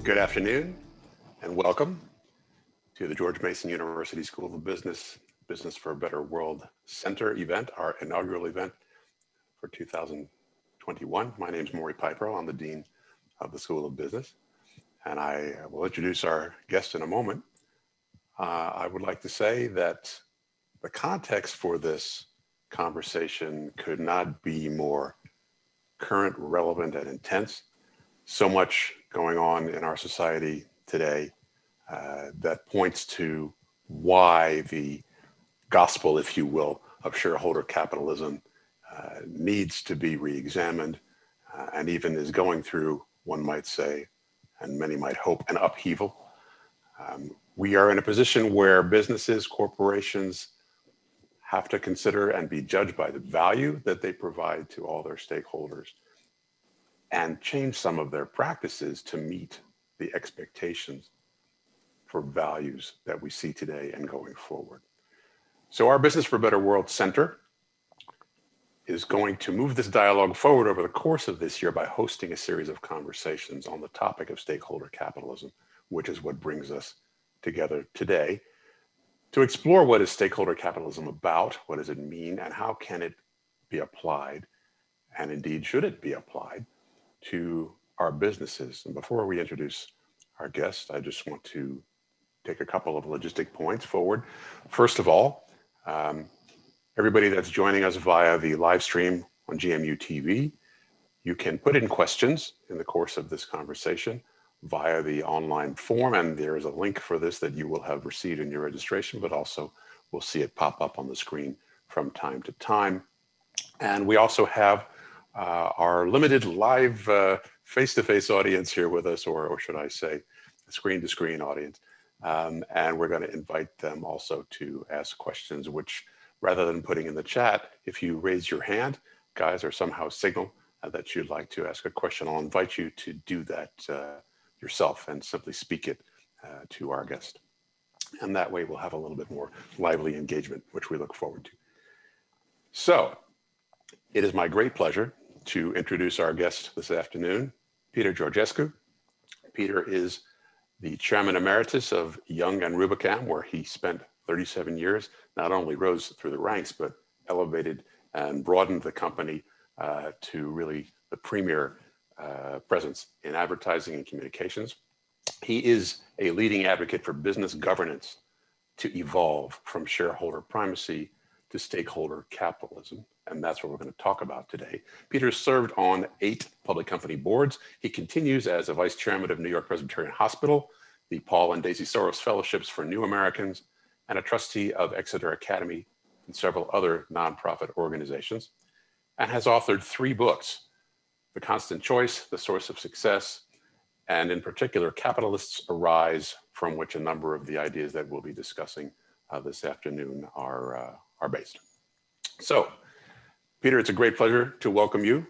Good afternoon and welcome to the George Mason University School of Business, Business for a Better World Center event, our inaugural event for 2021. My name is Maury Piper. I'm the Dean of the School of Business, and I will introduce our guest in a moment. I would like to say that the context for this conversation could not be more current, relevant, and intense. So much going on in our society today that points to why the gospel, if you will, of shareholder capitalism needs to be re-examined and even is going through, one might say, and many might hope, an upheaval. We are in a position where businesses, corporations have to consider and be judged by the value that they provide to all their stakeholders and change some of their practices to meet the expectations for values that we see today and going forward. So our Business for a Better World Center is going to move this dialogue forward over the course of this year by hosting a series of conversations on the topic of stakeholder capitalism, which is what brings us together today to explore what is stakeholder capitalism about, what does it mean, and how can it be applied, and indeed should it be applied to our businesses. And before we introduce our guest, I just want to take a couple of logistic points forward. First of all, everybody that's joining us via the live stream on GMU TV, you can put in questions in the course of this conversation via the online form, and there is a link for this that you will have received in your registration, but also we'll see it pop up on the screen from time to time. And we also have our limited live face-to-face audience here with us, or should I say screen-to-screen audience. And we're going to invite them also to ask questions, which rather than putting in the chat, if you raise your hand, guys, or somehow signal that you'd like to ask a question, I'll invite you to do that yourself and simply speak it to our guest. And that way we'll have a little bit more lively engagement, which we look forward to. So it is my great pleasure to introduce our guest this afternoon, Peter Georgescu. Peter is the chairman emeritus of Young and Rubicam, where he spent 37 years, not only rose through the ranks, but elevated and broadened the company to really the premier presence in advertising and communications. He is a leading advocate for business governance to evolve from shareholder primacy to stakeholder capitalism. And that's what we're going to talk about today. Peter served on 8 public company boards. He continues as a vice chairman of New York Presbyterian Hospital, the Paul and Daisy Soros Fellowships for New Americans, and a trustee of Exeter Academy and several other nonprofit organizations, and has authored 3 books, The Constant Choice, The Source of Success, and in particular, Capitalists Arise, from which a number of the ideas that we'll be discussing this afternoon are based. So, Peter, it's a great pleasure to welcome you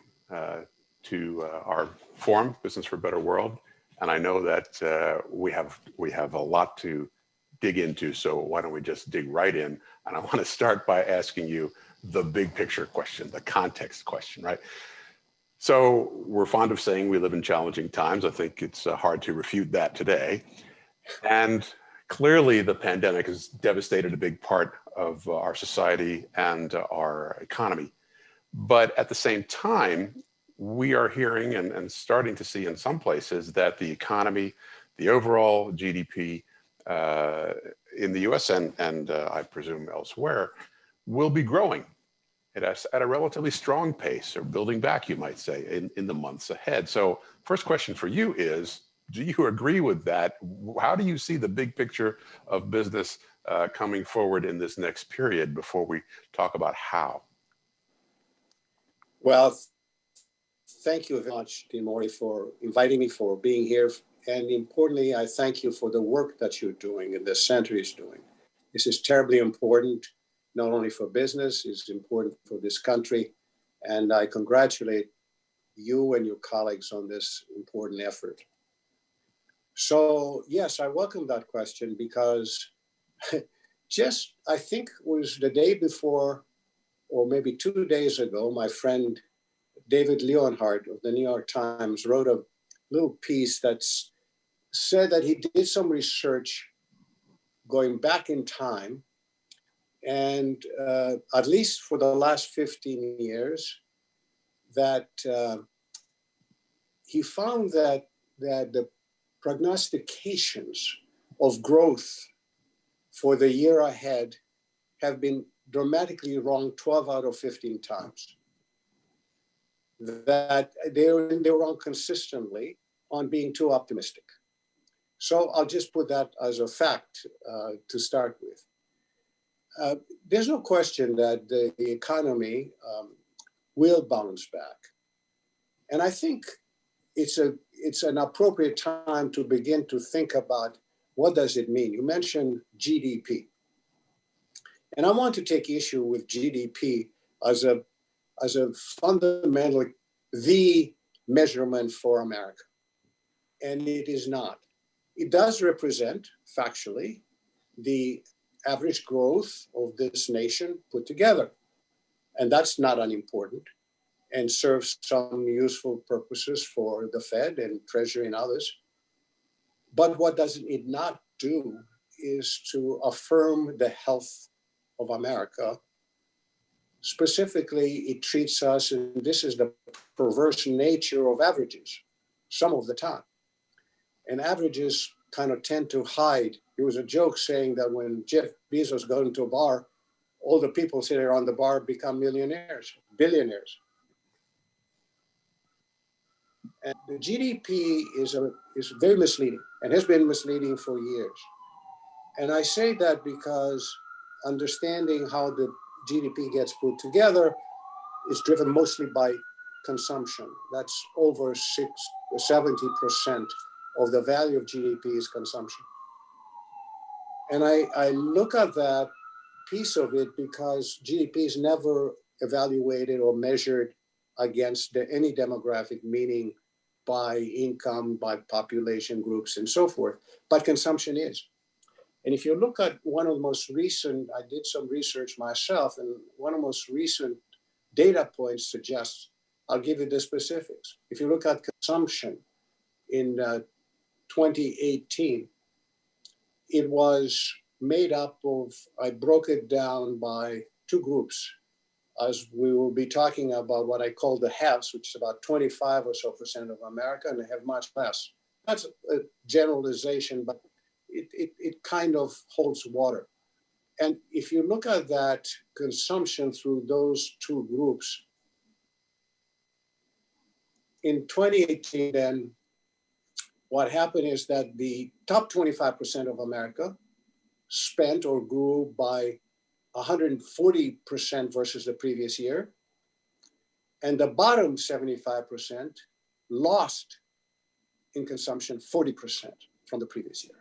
to our forum, Business for a Better World. And I know that we have a lot to dig into, so why don't we just dig right in? And I want to start by asking you the big picture question, the context question, right? So we're fond of saying we live in challenging times. I think it's hard to refute that today. And clearly the pandemic has devastated a big part of our society and our economy. But at the same time, we are hearing and starting to see in some places that the economy, the overall GDP in the US and I presume elsewhere, will be growing at a relatively strong pace, or building back, you might say, in the months ahead. So first question for you is, do you agree with that? How do you see the big picture of business coming forward in this next period before we talk about how? Well, thank you very much, Dean Maury, for inviting me, for being here. And importantly, I thank you for the work that you're doing and the center is doing. This is terribly important, not only for business, it's important for this country. And I congratulate you and your colleagues on this important effort. So yes, I welcome that question because just, I think it was the day before, or maybe 2 days ago, my friend David Leonhardt of the New York Times wrote a little piece that's said that he did some research going back in time, and at least for the last 15 years, that he found that the prognostications of growth for the year ahead have been dramatically wrong 12 out of 15 times. That they were wrong consistently on being too optimistic. So I'll just put that as a fact to start with. There's no question that the economy will bounce back. And I think it's an appropriate time to begin to think about what does it mean. You mentioned GDP. And I want to take issue with GDP as a fundamental, the measurement for America. And it is not. It does represent, factually, the average growth of this nation put together. And that's not unimportant and serves some useful purposes for the Fed and Treasury and others. But what does it not do is to affirm the health of America. Specifically, it treats us, and this is the perverse nature of averages, some of the time. And averages kind of tend to hide. There was a joke saying that when Jeff Bezos goes into a bar, all the people sitting around the bar become millionaires, billionaires. And the GDP is very misleading and has been misleading for years. And I say that because understanding how the GDP gets put together is driven mostly by consumption. That's over 70% of the value of GDP is consumption. And I look at that piece of it because GDP is never evaluated or measured against any demographic, meaning by income, by population groups, and so forth. But consumption is. And if you look at one of the most recent, I did some research myself, and one of the most recent data points suggests, I'll give you the specifics. If you look at consumption in 2018, it was made up of, I broke it down by two groups, as we will be talking about what I call the haves, which is about 25% or so of America, and they have much less. That's a generalization, but it kind of holds water. And if you look at that consumption through those two groups, in 2018, then what happened is that the top 25% of America spent or grew by 140% versus the previous year. And the bottom 75% lost in consumption 40% from the previous year.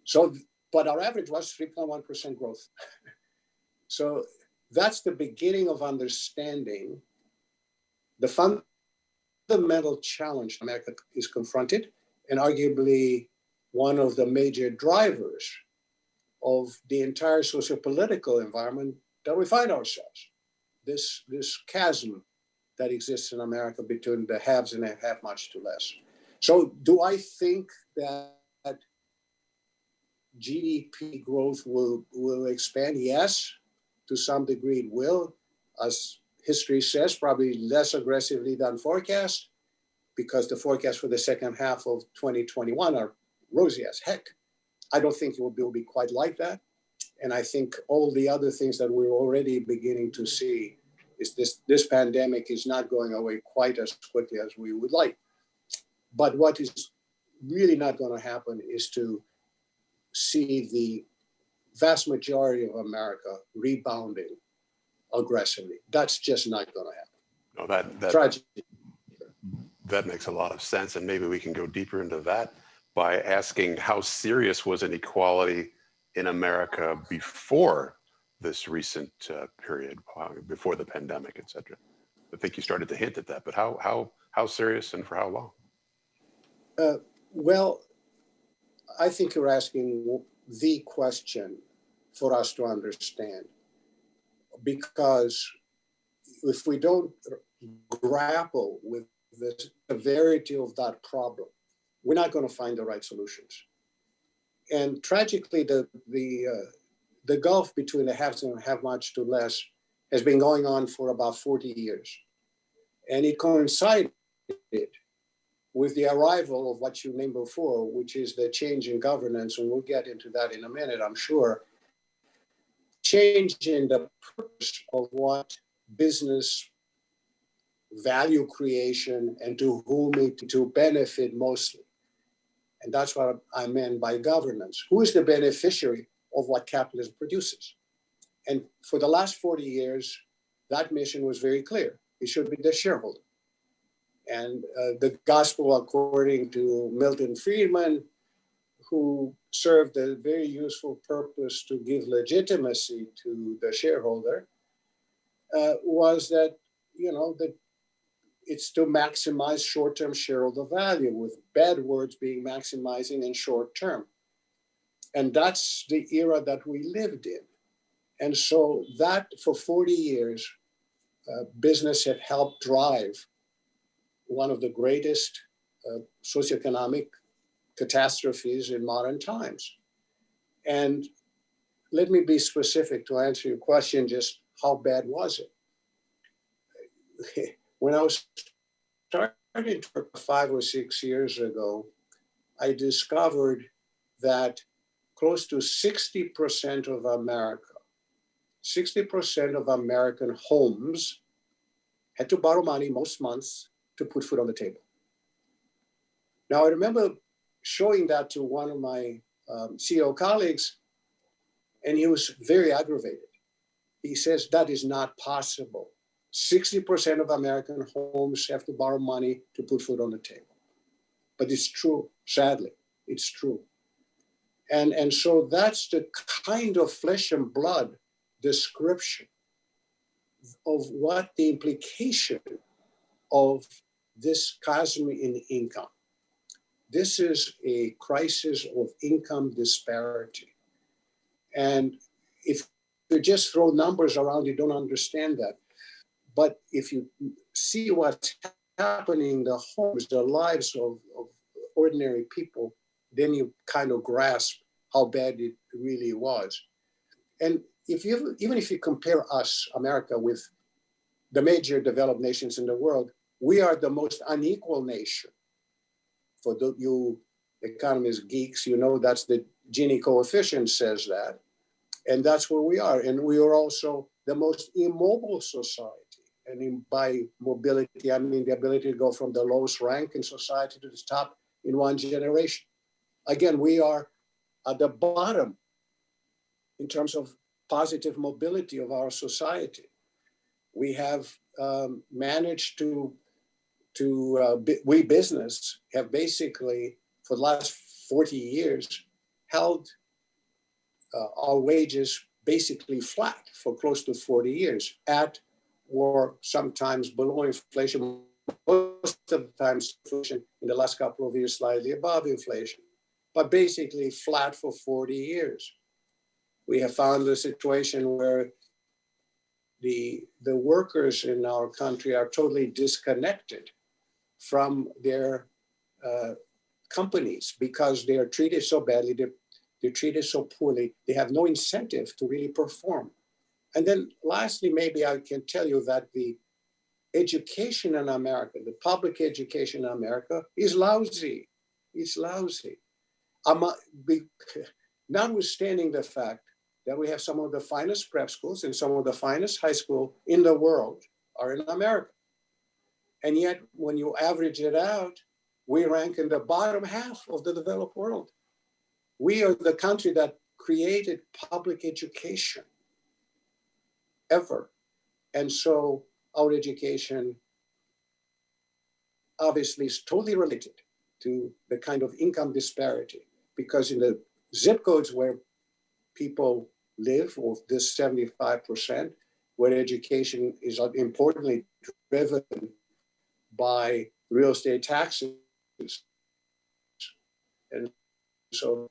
So, but our average was 3.1% growth. So that's the beginning of understanding the fundamental challenge America is confronted, and arguably one of the major drivers of the entire sociopolitical environment that we find ourselves. This chasm that exists in America between the haves and the have much to less. So do I think that GDP growth will expand? Yes, to some degree it will. As history says, probably less aggressively than forecast, because the forecasts for the second half of 2021 are rosy as heck. I don't think it will be quite like that. And I think all the other things that we're already beginning to see is this pandemic is not going away quite as quickly as we would like. But what is really not going to happen is to see the vast majority of America rebounding aggressively. That's just not going to happen. No, Tragedy. That makes a lot of sense. And maybe we can go deeper into that by asking, how serious was inequality in America before this recent period, before the pandemic, et cetera? I think you started to hint at that, but how serious and for how long? Well, I think you're asking the question for us to understand, because if we don't grapple with the severity of that problem, we're not going to find the right solutions. And tragically, the gulf between the haves and have-nots to less has been going on for about 40 years. And it coincided with the arrival of what you named before, which is the change in governance, and we'll get into that in a minute, I'm sure. Change in the purpose of what business value creation and to whom it to benefit mostly. And that's what I meant by governance. Who is the beneficiary of what capitalism produces? And for the last 40 years, that mission was very clear. It should be the shareholder. And the gospel, according to Milton Friedman, who served a very useful purpose to give legitimacy to the shareholder, was that, that it's to maximize short-term shareholder value, with bad words being maximizing and short-term. And that's the era that we lived in. And so that for 40 years, business had helped drive one of the greatest socioeconomic catastrophes in modern times. And let me be specific to answer your question, just how bad was it? When I was starting 5 or 6 years ago, I discovered that close to 60% of America, 60% of American homes had to borrow money most months to put food on the table. Now, I remember showing that to one of my CEO colleagues, and he was very aggravated. He says, that is not possible. 60% of American homes have to borrow money to put food on the table. But it's true, sadly, it's true. And so that's the kind of flesh and blood description of what the implication of this chasm in income. This is a crisis of income disparity. And if you just throw numbers around, you don't understand that. But if you see what's happening in the homes, the lives of ordinary people, then you kind of grasp how bad it really was. And even if you compare us, America, with the major developed nations in the world, we are the most unequal nation. For you economist geeks, that's the Gini coefficient says that. And that's where we are. And we are also the most immobile society. And by mobility, I mean the ability to go from the lowest rank in society to the top in one generation. Again, we are at the bottom in terms of positive mobility of our society. We have managed we business have basically, for the last 40 years, held our wages basically flat for close to 40 years, at or sometimes below inflation, most of the time inflation in the last couple of years slightly above inflation, but basically flat for 40 years. We have found a situation where the workers in our country are totally disconnected from their companies because they are treated so badly, they're treated so poorly, they have no incentive to really perform. And then lastly, maybe I can tell you that the education in America, the public education in America is lousy. It's lousy. Notwithstanding the fact that we have some of the finest prep schools and some of the finest high school in the world are in America. And yet, when you average it out, we rank in the bottom half of the developed world. We are the country that created public education ever. And so our education obviously is totally related to the kind of income disparity, because in the zip codes where people live, or this 75%, where education is importantly driven by real estate taxes. And so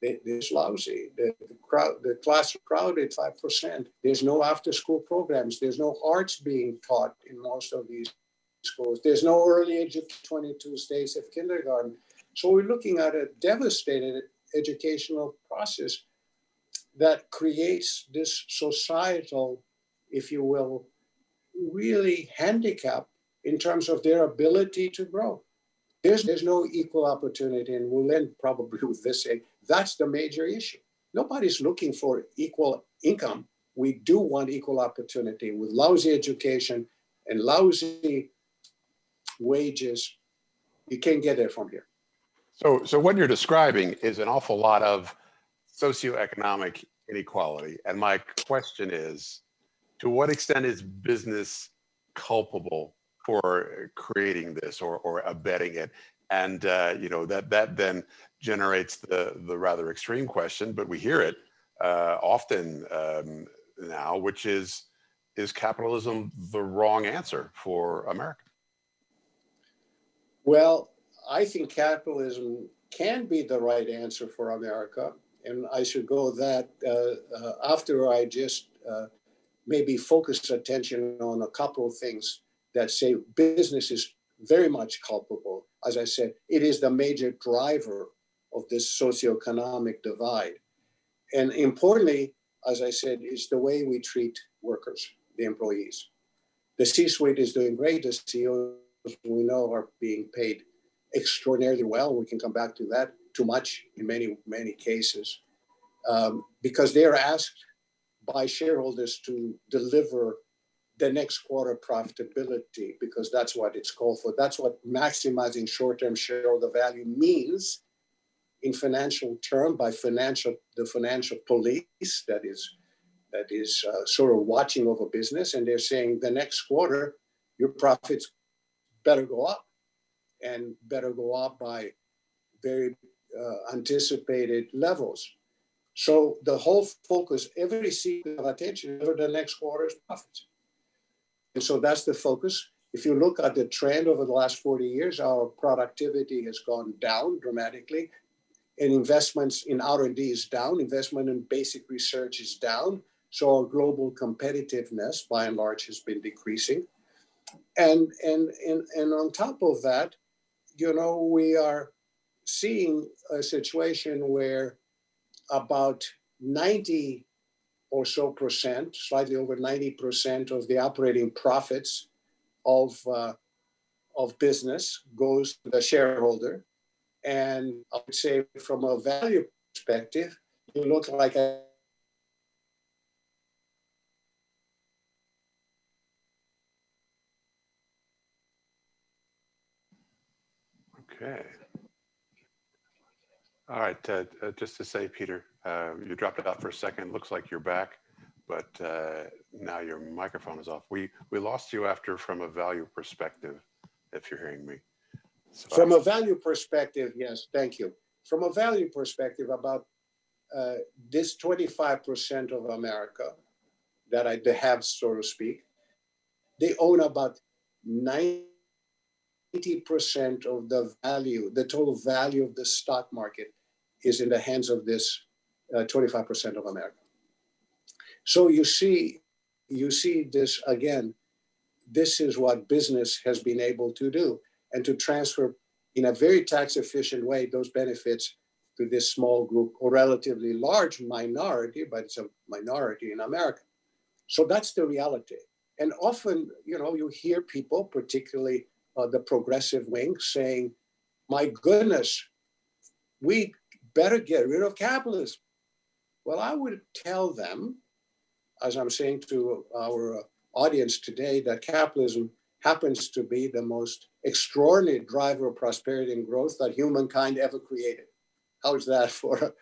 it's lousy. The class is crowded 5%. There's no after-school programs. There's no arts being taught in most of these schools. There's no early age of 22 states of kindergarten. So we're looking at a devastated educational process that creates this societal, if you will, really handicap in terms of their ability to grow. There's no equal opportunity, and we'll end probably with this saying, that's the major issue. Nobody's looking for equal income. We do want equal opportunity. With lousy education and lousy wages, you can't get there from here. So what you're describing is an awful lot of socioeconomic inequality. And my question is, to what extent is business culpable for creating this or abetting it? And that then generates the rather extreme question, but we hear it often now, which is capitalism the wrong answer for America? Well, I think capitalism can be the right answer for America. And I should go that after I just maybe focus attention on a couple of things that say business is very much culpable. As I said, it is the major driver of this socioeconomic divide. And importantly, as I said, is the way we treat workers, the employees. The C-suite is doing great. The CEOs, we know, are being paid extraordinarily well. We can come back to that. Too much in many, many cases, because they are asked by shareholders to deliver the next quarter profitability, because that's what it's called for. That's what maximizing short-term shareholder value means in financial term, by the financial police that is sort of watching over business. And they're saying the next quarter, your profits better go up, and better go up by very anticipated levels. So the whole focus, every seat of attention over the next quarter's profits. And so that's the focus. If you look at the trend over the last 40 years, our productivity has gone down dramatically, and investments in R&D is down, investment in basic research is down. So our global competitiveness, by and large, has been decreasing. And on top of that, we are seeing a situation where about 90 or so percent, slightly over 90% of the operating profits of business goes to the shareholder. And I would say from a value perspective, you look like a Okay. All right. Just to say, Peter, you dropped out for a second. Looks like you're back, but now your microphone is off. We lost you after from a value perspective, if you're hearing me. So from a value perspective, yes, thank you. From a value perspective, about this 25% of America that I have, so to speak, they own about 90% of the value, the total value of the stock market is in the hands of this 25% of America. So you see this again, this is what business has been able to do, and to transfer in a very tax efficient way those benefits to this small group or relatively large minority, but it's a minority in America. So that's the reality. And often, you hear people, particularly the progressive wing, saying, my goodness, we better get rid of capitalism. Well, I would tell them, as I'm saying to our audience today, that capitalism happens to be the most extraordinary driver of prosperity and growth that humankind ever created. How is that for a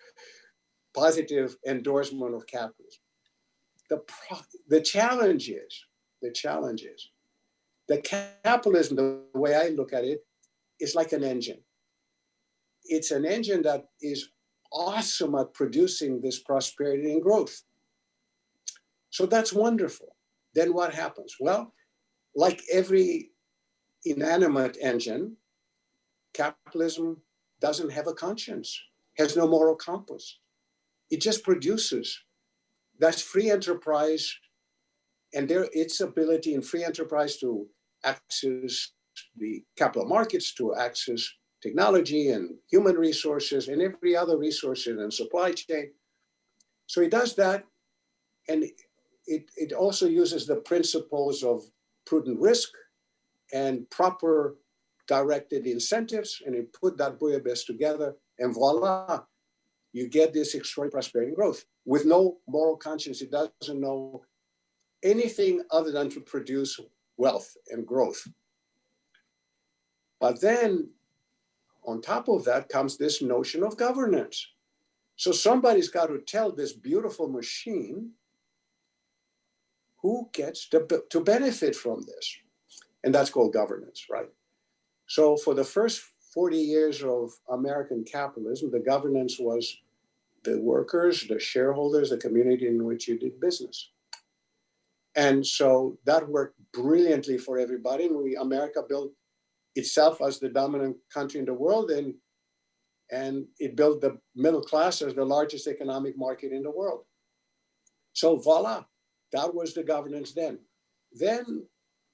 positive endorsement of capitalism? The challenge is that capitalism, the way I look at it, is like an engine. It's an engine that is awesome at producing this prosperity and growth. So that's wonderful. Then what happens? Well, like every inanimate engine, capitalism doesn't have a conscience, has no moral compass. It just produces. That's free enterprise, and its ability in free enterprise to access the capital markets, to access technology and human resources and every other resource in the supply chain. So he does that, and it also uses the principles of prudent risk and proper directed incentives, and you put that bouillabaisse together, and voila, you get this extraordinary prosperity and growth with no moral conscience. It doesn't know anything other than to produce wealth and growth. But then on top of that comes this notion of governance. So somebody's got to tell this beautiful machine who gets to benefit from this. And that's called governance, right? So for the first 40 years of American capitalism, the governance was the workers, the shareholders, the community in which you did business. And so that worked brilliantly for everybody. And America built itself as the dominant country in the world, and it built the middle class as the largest economic market in the world. So voila, that was the governance then. Then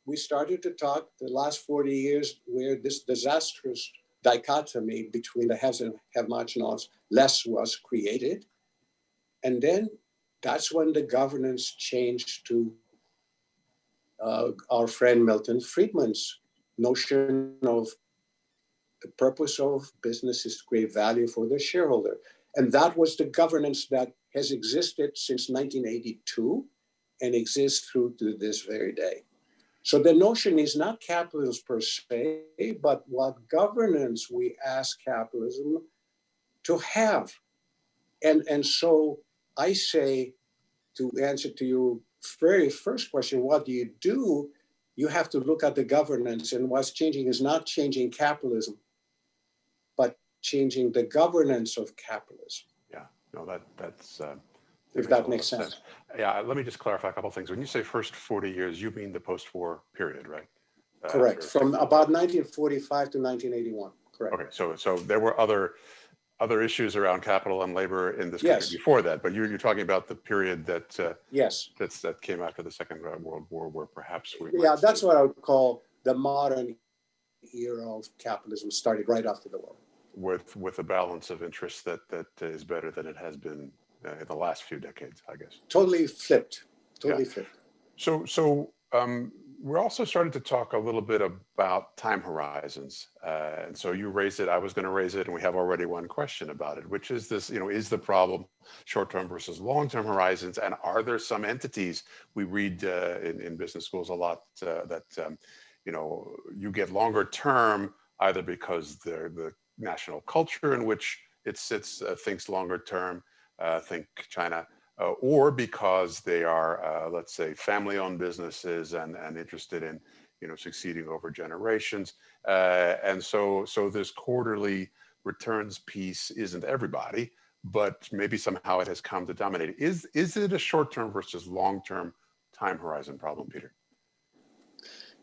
we started to talk the last 40 years where this disastrous dichotomy between the haves and have-nots less was created. And then that's when the governance changed to our friend Milton Friedman's notion of the purpose of business is to create value for the shareholder. And that was the governance that has existed since 1982 and exists through to this very day. So the notion is not capitalism per se, but what governance we ask capitalism to have. And so I say, to answer to your very first question, what do? You have to look at the governance, and what's changing is not changing capitalism, but changing the governance of capitalism. Yeah, no, that's if that makes sense. Yeah, let me just clarify a couple of things. When you say first 40 years, you mean the post-war period, right? Correct, from about 1945 to 1981, correct. Okay, so there were other issues around capital and labor in this country before that, but you're talking about the period that that came after the Second World War, where perhaps that's what I would call the modern era of capitalism, started right after the war. With a balance of interests that is better than it has been in the last few decades, I guess. Totally flipped. Flipped. So we're also starting to talk a little bit about time horizons. And so you raised it, I was going to raise it, and we have already one question about it, which is this, is the problem short-term versus long-term horizons? And are there some entities, we read in business schools a lot, that, you get longer term, either because they're the national culture in which it sits thinks longer term, think China, or because they are, let's say, family-owned businesses and interested in, succeeding over generations. And so this quarterly returns piece isn't everybody, but maybe somehow it has come to dominate. Is it a short-term versus long-term time horizon problem, Peter?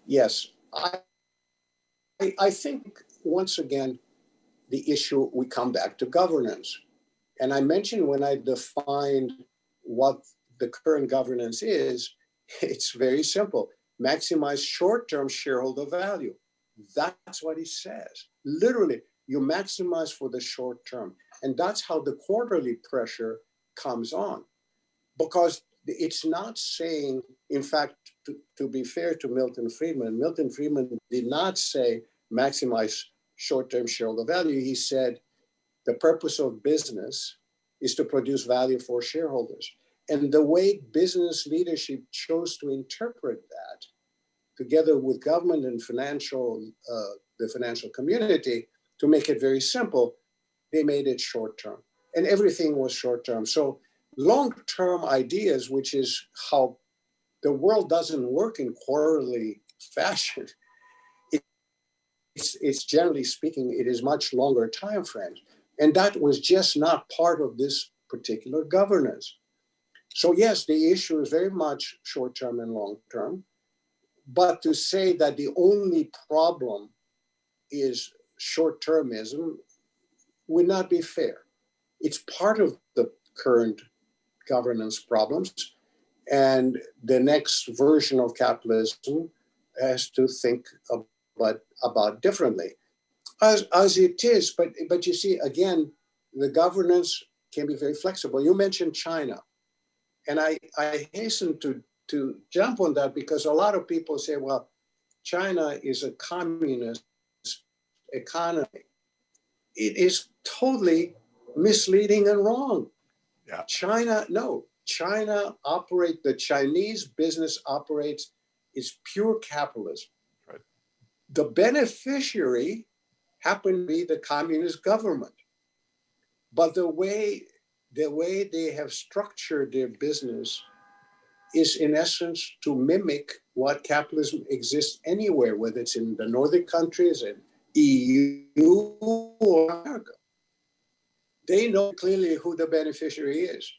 Yes, I think once again, the issue, we come back to governance. And I mentioned when I defined what the current governance is, it's very simple. Maximize short-term shareholder value. That's what he says. Literally, you maximize for the short term. And that's how the quarterly pressure comes on. Because it's not saying, in fact, to be fair to Milton Friedman did not say maximize short-term shareholder value. He said the purpose of business is to produce value for shareholders. And the way business leadership chose to interpret that, together with government and the financial community, to make it very simple, they made it short-term. And everything was short-term. So long-term ideas, which is how the world doesn't work in quarterly fashion, it's generally speaking, it is much longer time frames. And that was just not part of this particular governance. So yes, the issue is very much short-term and long-term, but to say that the only problem is short-termism would not be fair. It's part of the current governance problems, and the next version of capitalism has to think about differently. as it is, but you see, again, the governance can be very flexible. You mentioned China, and I hasten to jump on that because a lot of people say, well, China is a communist economy. It is totally misleading and wrong. Yeah. China operates, the Chinese business operates, is pure capitalism. Right. The beneficiary happened to be the communist government. But the way they have structured their business is in essence to mimic what capitalism exists anywhere, whether it's in the Nordic countries and EU or America. They know clearly who the beneficiary is,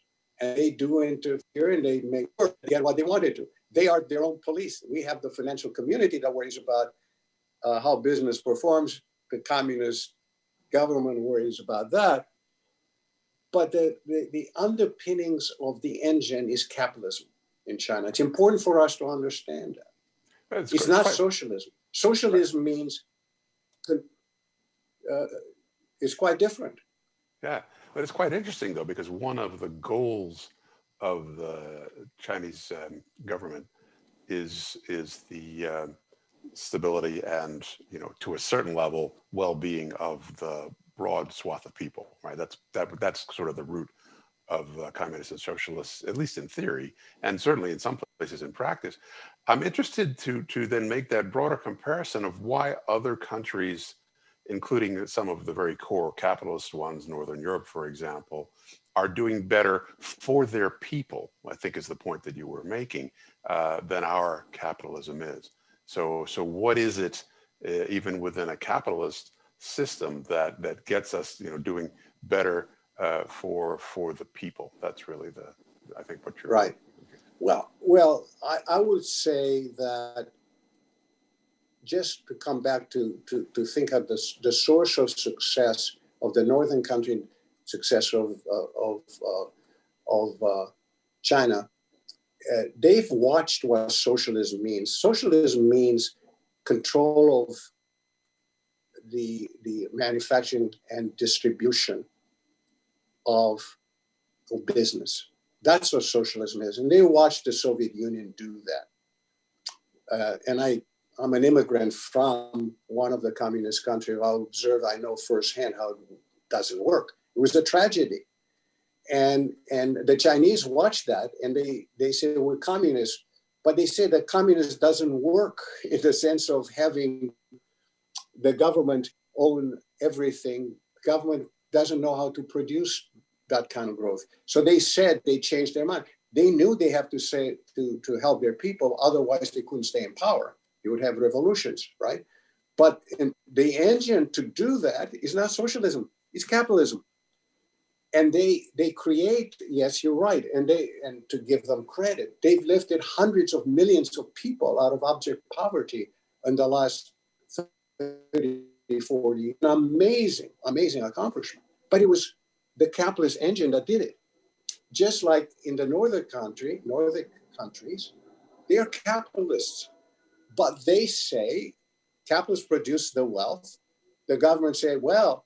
and they do interfere and they make sure they get what they wanted to. They are their own police. We have the financial community that worries about how business performs. The communist government worries about that. But the underpinnings of the engine is capitalism in China. It's important for us to understand that. It's not socialism. Socialism means it's quite different. Yeah, but it's quite interesting though, because one of the goals of the Chinese government is the stability and, to a certain level, well-being of the broad swath of people, right? That's sort of the root of communists and socialists, at least in theory, and certainly in some places in practice. I'm interested to then make that broader comparison of why other countries, including some of the very core capitalist ones, Northern Europe, for example, are doing better for their people, I think is the point that you were making, than our capitalism is. So what is it, even within a capitalist system, that gets us, doing better for the people? That's really I think what you're right. Well, I would say that, just to come back to think of the source of success of the northern country, success of China, they've watched what socialism means. Socialism means control of the manufacturing and distribution of business. That's what socialism is. And they watched the Soviet Union do that. And I'm an immigrant from one of the communist countries. I'll observe, I know firsthand how it doesn't work. It was a tragedy. And the Chinese watched that and they say, we're communists, but they say that communist doesn't work in the sense of having the government own everything. Government doesn't know how to produce that kind of growth. So they said, they changed their mind. They knew they have to say to help their people, otherwise they couldn't stay in power. You would have revolutions, right? But the engine to do that is not socialism, it's capitalism. And they create, yes, you're right, and to give them credit, they've lifted hundreds of millions of people out of abject poverty in the last 30, 40, an amazing accomplishment. But it was the capitalist engine that did it. Just like in the northern countries, they are capitalists. But they say capitalists produce the wealth. The government say, well,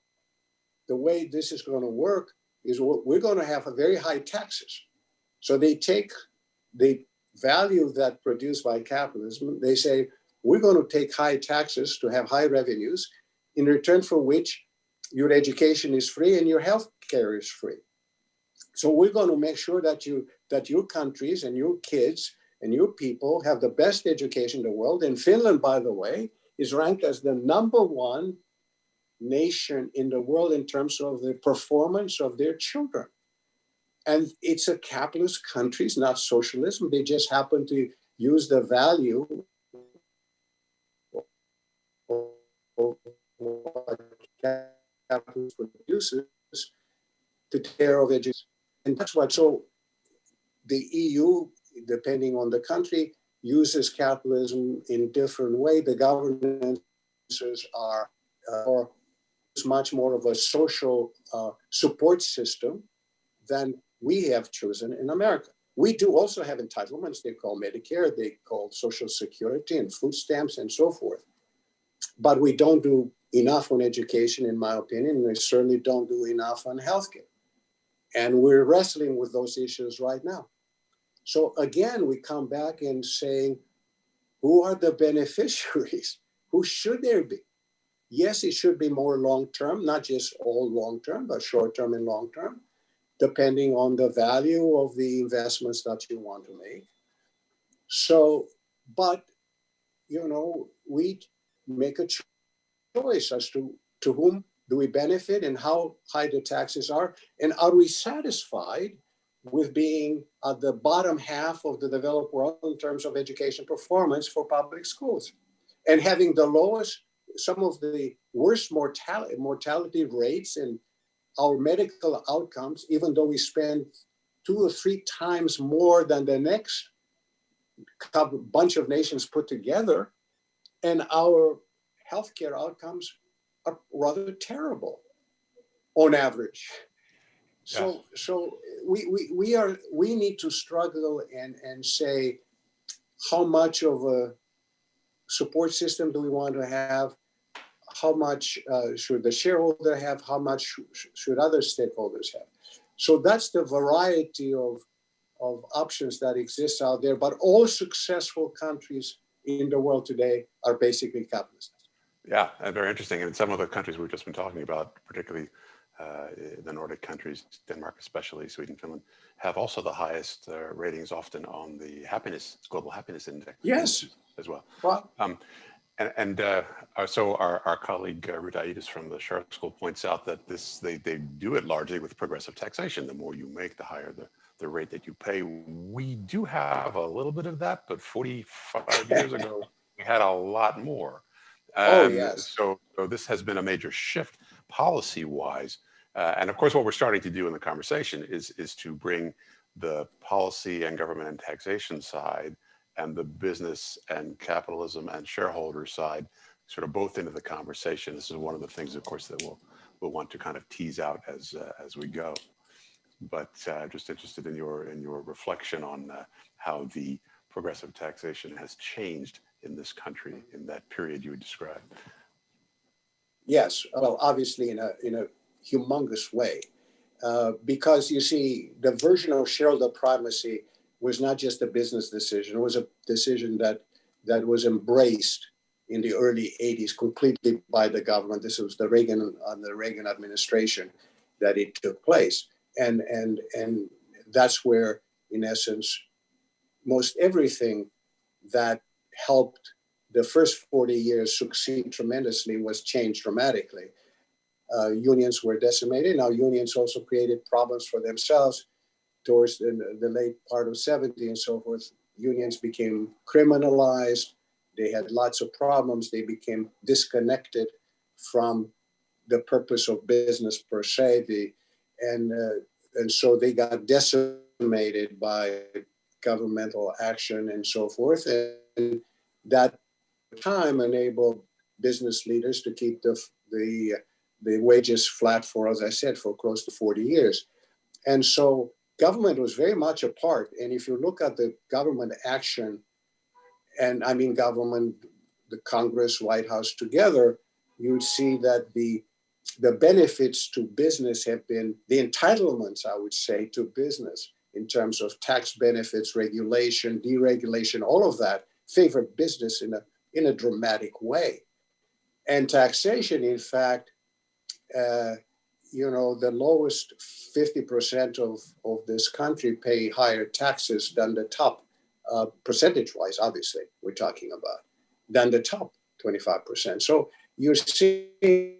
the way this is going to work is we're going to have a very high taxes. So they take the value that produced by capitalism, they say, we're going to take high taxes to have high revenues, in return for which your education is free and your health care is free. So we're going to make sure that your countries and your kids and your people have the best education in the world. And Finland, by the way, is ranked as the #1 nation in the world in terms of the performance of their children. And it's a capitalist country, it's not socialism. They just happen to use the value of what capitalism produces to take care of education. And that's what, so the EU, depending on the country, uses capitalism in different way. The governments are much more of a social support system than we have chosen in America. We do also have entitlements. They call Medicare, they call Social Security and food stamps and so forth. But we don't do enough on education, in my opinion, and we certainly don't do enough on healthcare. And we're wrestling with those issues right now. So again, we come back and saying, who are the beneficiaries? Who should there be? Yes, it should be more long-term, not just all long-term, but short-term and long-term, depending on the value of the investments that you want to make. So, but, we make a choice as to whom do we benefit and how high the taxes are, and are we satisfied with being at the bottom half of the developed world in terms of education performance for public schools, and having the lowest, some of the worst mortality rates and our medical outcomes, even though we spend 2 or 3 times more than the next bunch of nations put together, and our healthcare outcomes are rather terrible on average. So, yeah. So we need to struggle and say, how much of a support system do we want to have? How much should the shareholder have? How much should other stakeholders have? So that's the variety of options that exist out there. But all successful countries in the world today are basically capitalist. Yeah, very interesting. And some of the countries we've just been talking about, particularly the Nordic countries, Denmark especially, Sweden, Finland, have also the highest ratings often on the global happiness index. Yes. As well. Well, so our colleague Ruta Aidis from the Sharp School points out that they do it largely with progressive taxation. The more you make, the higher the rate that you pay. We do have a little bit of that, but 45 years ago, we had a lot more. Oh, yes. So this has been a major shift policy-wise. And of course, what we're starting to do in the conversation is to bring the policy and government and taxation side and the business and capitalism and shareholder side sort of both into the conversation. This is one of the things, of course, that we'll want to kind of tease out as we go. But just interested in your reflection on how the progressive taxation has changed in this country in that period you described. Yes, well, obviously in a humongous way, because you see, the version of shareholder primacy was not just a business decision. It was a decision that was embraced in the early 80s completely by the government. This was the Reagan administration that it took place. And that's where, in essence, most everything that helped the first 40 years succeed tremendously was changed dramatically. Unions were decimated. Now unions also created problems for themselves. Towards the late part of 70 and so forth, unions became criminalized. They had lots of problems. They became disconnected from the purpose of business per se. And so they got decimated by governmental action and so forth. And that time enabled business leaders to keep the wages flat for, as I said, for close to 40 years. And so government was very much a part. And if you look at the government action, and I mean government, the Congress, White House together, you'd see that the benefits to business have been, the entitlements, I would say, to business in terms of tax benefits, regulation, deregulation, all of that favored business in a dramatic way. And taxation, in fact, the lowest 50% of this country pay higher taxes than the top, percentage-wise, obviously, we're talking about, than the top 25%. So you're seeing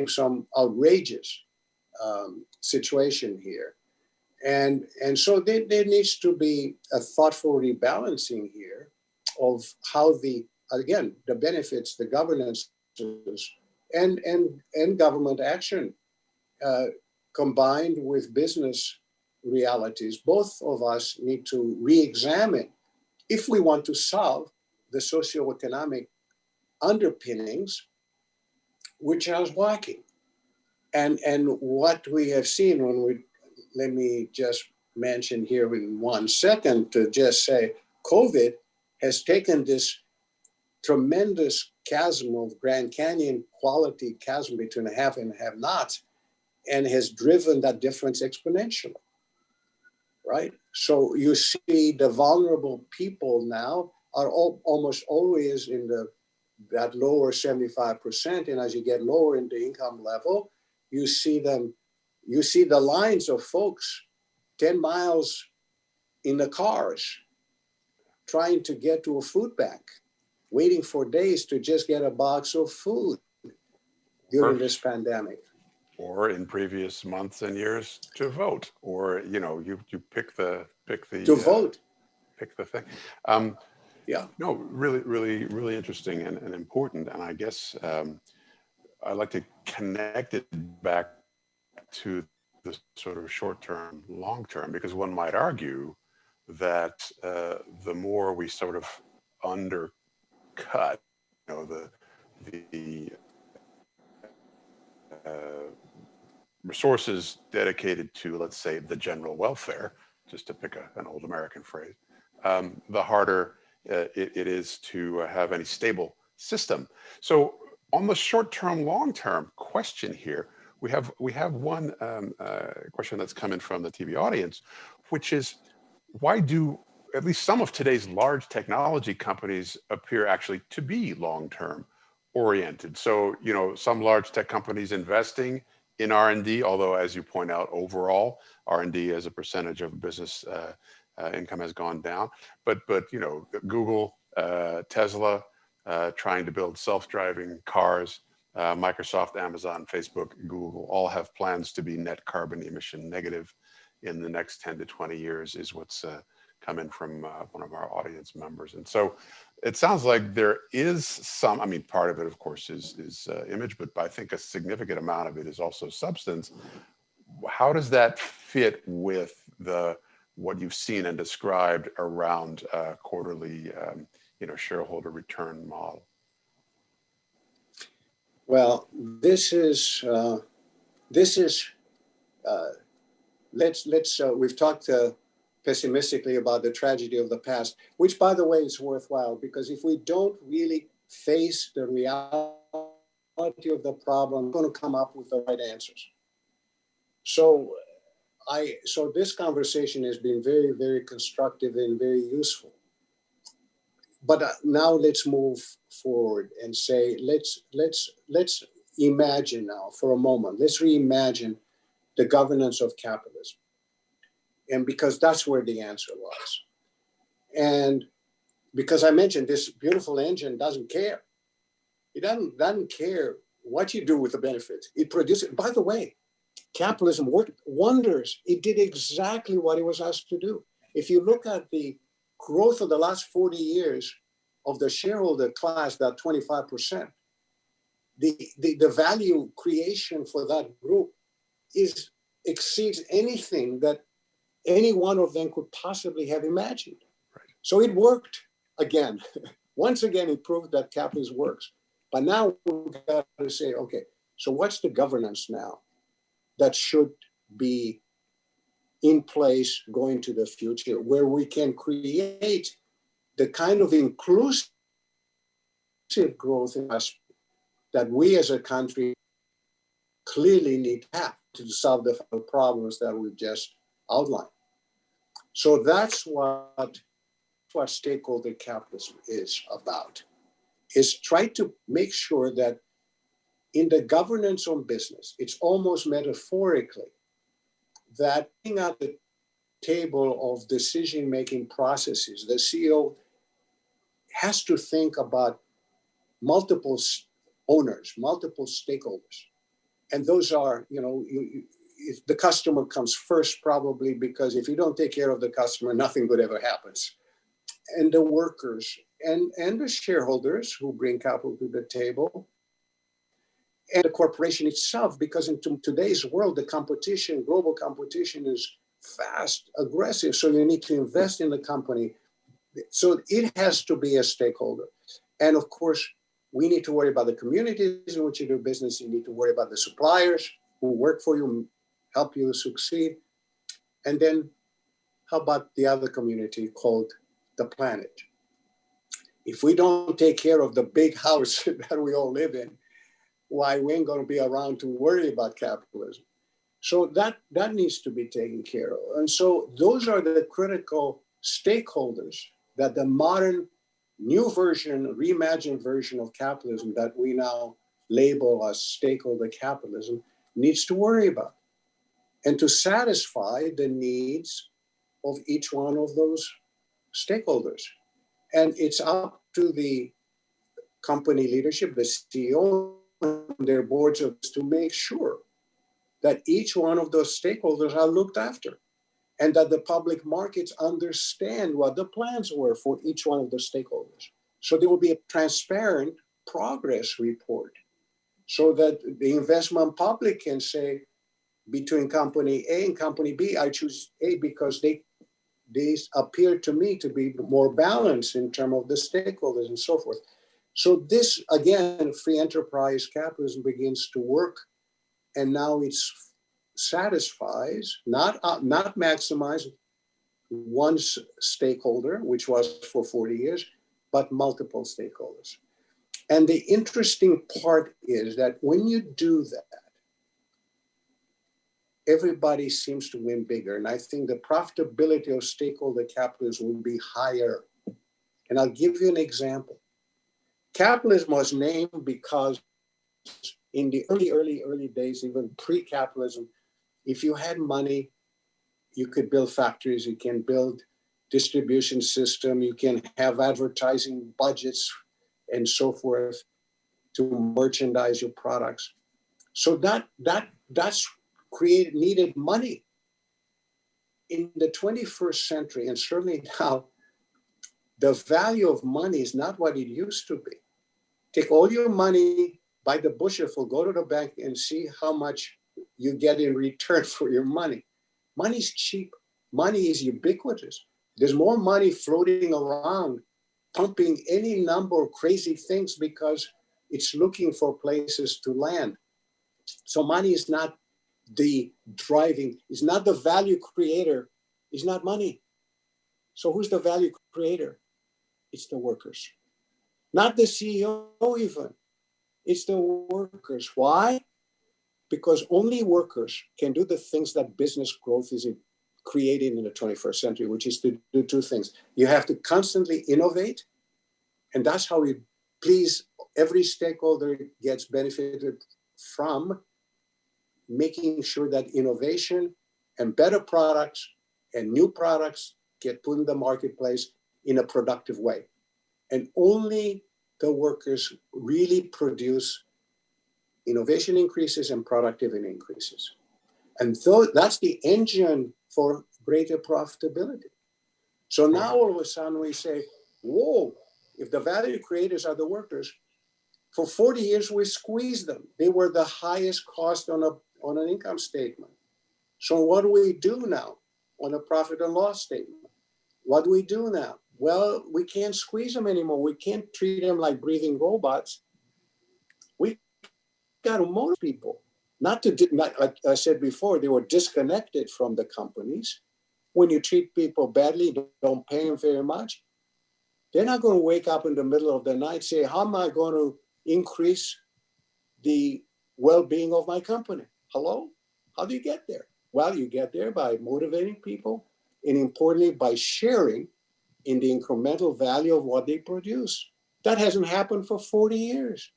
some outrageous situation here. And so there needs to be a thoughtful rebalancing here of how the benefits, the governance, and government action combined with business realities. Both of us need to re-examine if we want to solve the socioeconomic underpinnings, which are lacking. And what we have seen let me just mention here in 1 second to just say, COVID has taken this tremendous chasm of Grand Canyon quality chasm between the have and have-nots, and has driven that difference exponentially, right? So you see the vulnerable people now are almost always in that lower 75%. And as you get lower in the income level, you see the lines of folks 10 miles in the cars trying to get to a food bank, waiting for days to just get a box of food during this pandemic. Or in previous months and years to vote, or you pick the to vote. Pick the thing. Yeah. No, really interesting and important. And I guess I like to connect it back to the sort of short term, long term, because one might argue that the more we sort of undercut, the resources dedicated to, let's say, the general welfare, just to pick an old American phrase, the harder it is to have any stable system. So on the short-term, long-term question here, we have one question that's coming from the TV audience, which is, why do at least some of today's large technology companies appear actually to be long-term oriented? So, some large tech companies investing in R&D, although as you point out, overall R&D as a percentage of business income has gone down. But Google, Tesla, trying to build self-driving cars, Microsoft, Amazon, Facebook, Google, all have plans to be net carbon emission negative in the next 10 to 20 years, is what's coming from one of our audience members. And so it sounds like there is some, part of it, of course, is image, but I think a significant amount of it is also substance. How does that fit with what you've seen and described around quarterly, shareholder return model? Well, we've talked pessimistically about the tragedy of the past, which, by the way, is worthwhile, because if we don't really face the reality of the problem, we're going to come up with the right answers. So this conversation has been very, very constructive and very useful. But now let's move forward and say, let's imagine now for a moment, let's reimagine the governance of capitalism. And because that's where the answer lies. And because I mentioned this beautiful engine doesn't care. It doesn't care what you do with the benefits. It produces, by the way, capitalism worked wonders. It did exactly what it was asked to do. If you look at the growth of the last 40 years of the shareholder class, that 25%, the value creation for that group exceeds anything that any one of them could possibly have imagined. Right. So it worked again. Once again, it proved that capitalism works. But now we've got to say, okay, so what's the governance now that should be in place going to the future, where we can create the kind of inclusive growth that we as a country clearly need to have to solve the problems that we've just outlined. So that's what stakeholder capitalism is about, is try to make sure that in the governance on business, it's almost metaphorically that being at the table of decision-making processes, the CEO has to think about multiple owners, multiple stakeholders. And those are, the customer comes first, probably, because if you don't take care of the customer, nothing good ever happens. And the workers and the shareholders who bring capital to the table, and the corporation itself, because in today's world, the competition, global competition, is fast, aggressive. So you need to invest in the company. So it has to be a stakeholder. And of course, we need to worry about the communities in which you do business. You need to worry about the suppliers who work for you, help you succeed. And then how about the other community called the planet? If we don't take care of the big house that we all live in, why, we ain't going to be around to worry about capitalism. So that needs to be taken care of. And so those are the critical stakeholders that the modern new version, reimagined version of capitalism that we now label as stakeholder capitalism needs to worry about, and to satisfy the needs of each one of those stakeholders. And it's up to the company leadership, the CEO, and their boards to make sure that each one of those stakeholders are looked after, and that the public markets understand what the plans were for each one of the stakeholders. So there will be a transparent progress report, so that the investment public can say, between company A and company B, I choose A because they appear to me to be more balanced in terms of the stakeholders and so forth. So this, again, free enterprise capitalism begins to work, and now it satisfies, not maximize one stakeholder, which was for 40 years, but multiple stakeholders. And the interesting part is that when you do that, everybody seems to win bigger. And I think the profitability of stakeholder capitalism will be higher. And I'll give you an example. Capitalism was named because in the early days, even pre-capitalism, if you had money, you could build factories, you can build distribution system, you can have advertising budgets and so forth to merchandise your products. So that's needed money. In the 21st century, and certainly now, the value of money is not what it used to be. Take all your money by the bushel, go to the bank and see how much you get in return for your money. Money's cheap. Money is ubiquitous. There's more money floating around, pumping any number of crazy things because it's looking for places to land. So money is not the driving, is not the value creator, is not money. So who's the value creator? It's the workers. Not the CEO even. It's the workers. Why? Because only workers can do the things that business growth is creating in the 21st century, which is to do two things. You have to constantly innovate, and that's how we please every stakeholder gets benefited from making sure that innovation and better products and new products get put in the marketplace in a productive way. And only the workers really produce innovation increases and productivity increases. And so that's the engine for greater profitability. So now all of a sudden we say, whoa, if the value creators are the workers, for 40 years we squeezed them. They were the highest cost on an income statement. So what do we do now on a profit and loss statement? What do we do now? Well, we can't squeeze them anymore. We can't treat them like breathing robots. We got to motivate people. Not like I said before, they were disconnected from the companies. When you treat people badly, don't pay them very much, they're not going to wake up in the middle of the night and say, how am I going to increase the well-being of my company? Hello? How do you get there? Well, you get there by motivating people, and importantly, by sharing in the incremental value of what they produce. That hasn't happened for 40 years.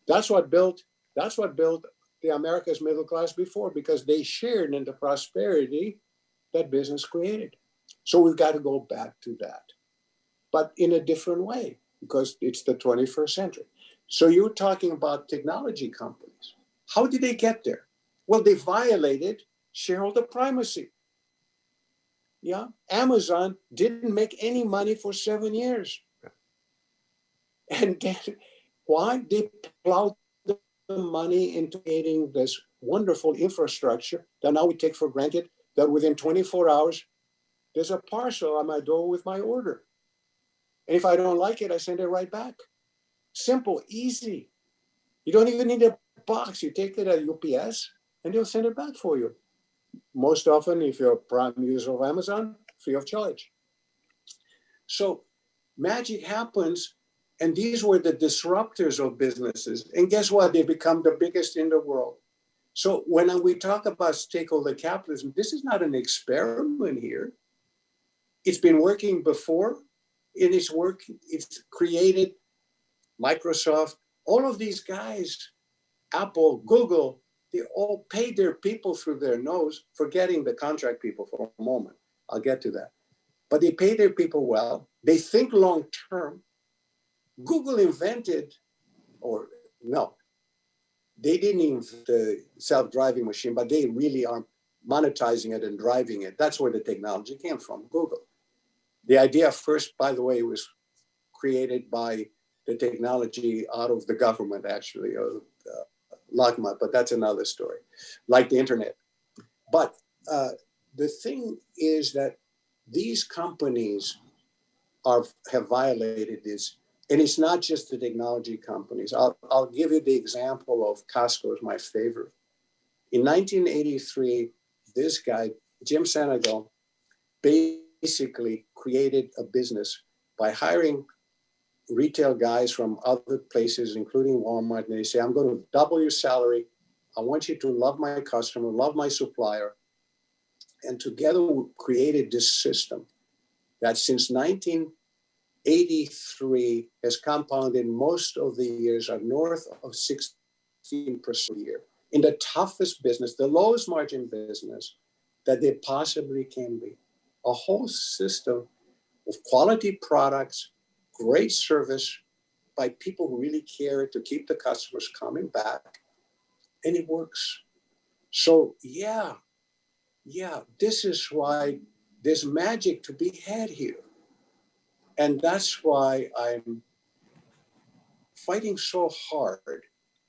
That's what built the America's middle class before, because they shared in the prosperity that business created. So we've got to go back to that, but in a different way, because it's the 21st century. So you're talking about technology companies. How did they get there? Well, they violated shareholder primacy. Yeah, Amazon didn't make any money for 7 years. And then, why? They plowed the money into creating this wonderful infrastructure that now we take for granted, that within 24 hours, there's a parcel on my door with my order. And if I don't like it, I send it right back. Simple, easy. You don't even need a box. You take it at UPS and they'll send it back for you. Most often, if you're a prime user of Amazon, free of charge. So magic happens. And these were the disruptors of businesses. And guess what? They become the biggest in the world. So when we talk about stakeholder capitalism, this is not an experiment here. It's been working before, and it's created Microsoft, all of these guys, Apple, Google, they all paid their people through their nose, forgetting the contract people for a moment. I'll get to that. But they pay their people well. They think long term. Google invented, or no, they didn't invent the self-driving machine, but they really are monetizing it and driving it. That's where the technology came from, Google. The idea first, by the way, was created by the technology out of the government, actually, LACMA, but that's another story, like the internet. But the thing is that these companies have violated this. And it's not just the technology companies. I'll give you the example of Costco is my favorite. In 1983, this guy, Jim Senegal, basically created a business by hiring retail guys from other places, including Walmart. And they say, I'm going to double your salary. I want you to love my customer, love my supplier. And together we created this system that since 1983 has compounded most of the years are north of 16% a year in the toughest business, the lowest margin business that they possibly can be. A whole system of quality products, great service by people who really care to keep the customers coming back, and it works. So yeah, this is why there's magic to be had here. And that's why I'm fighting so hard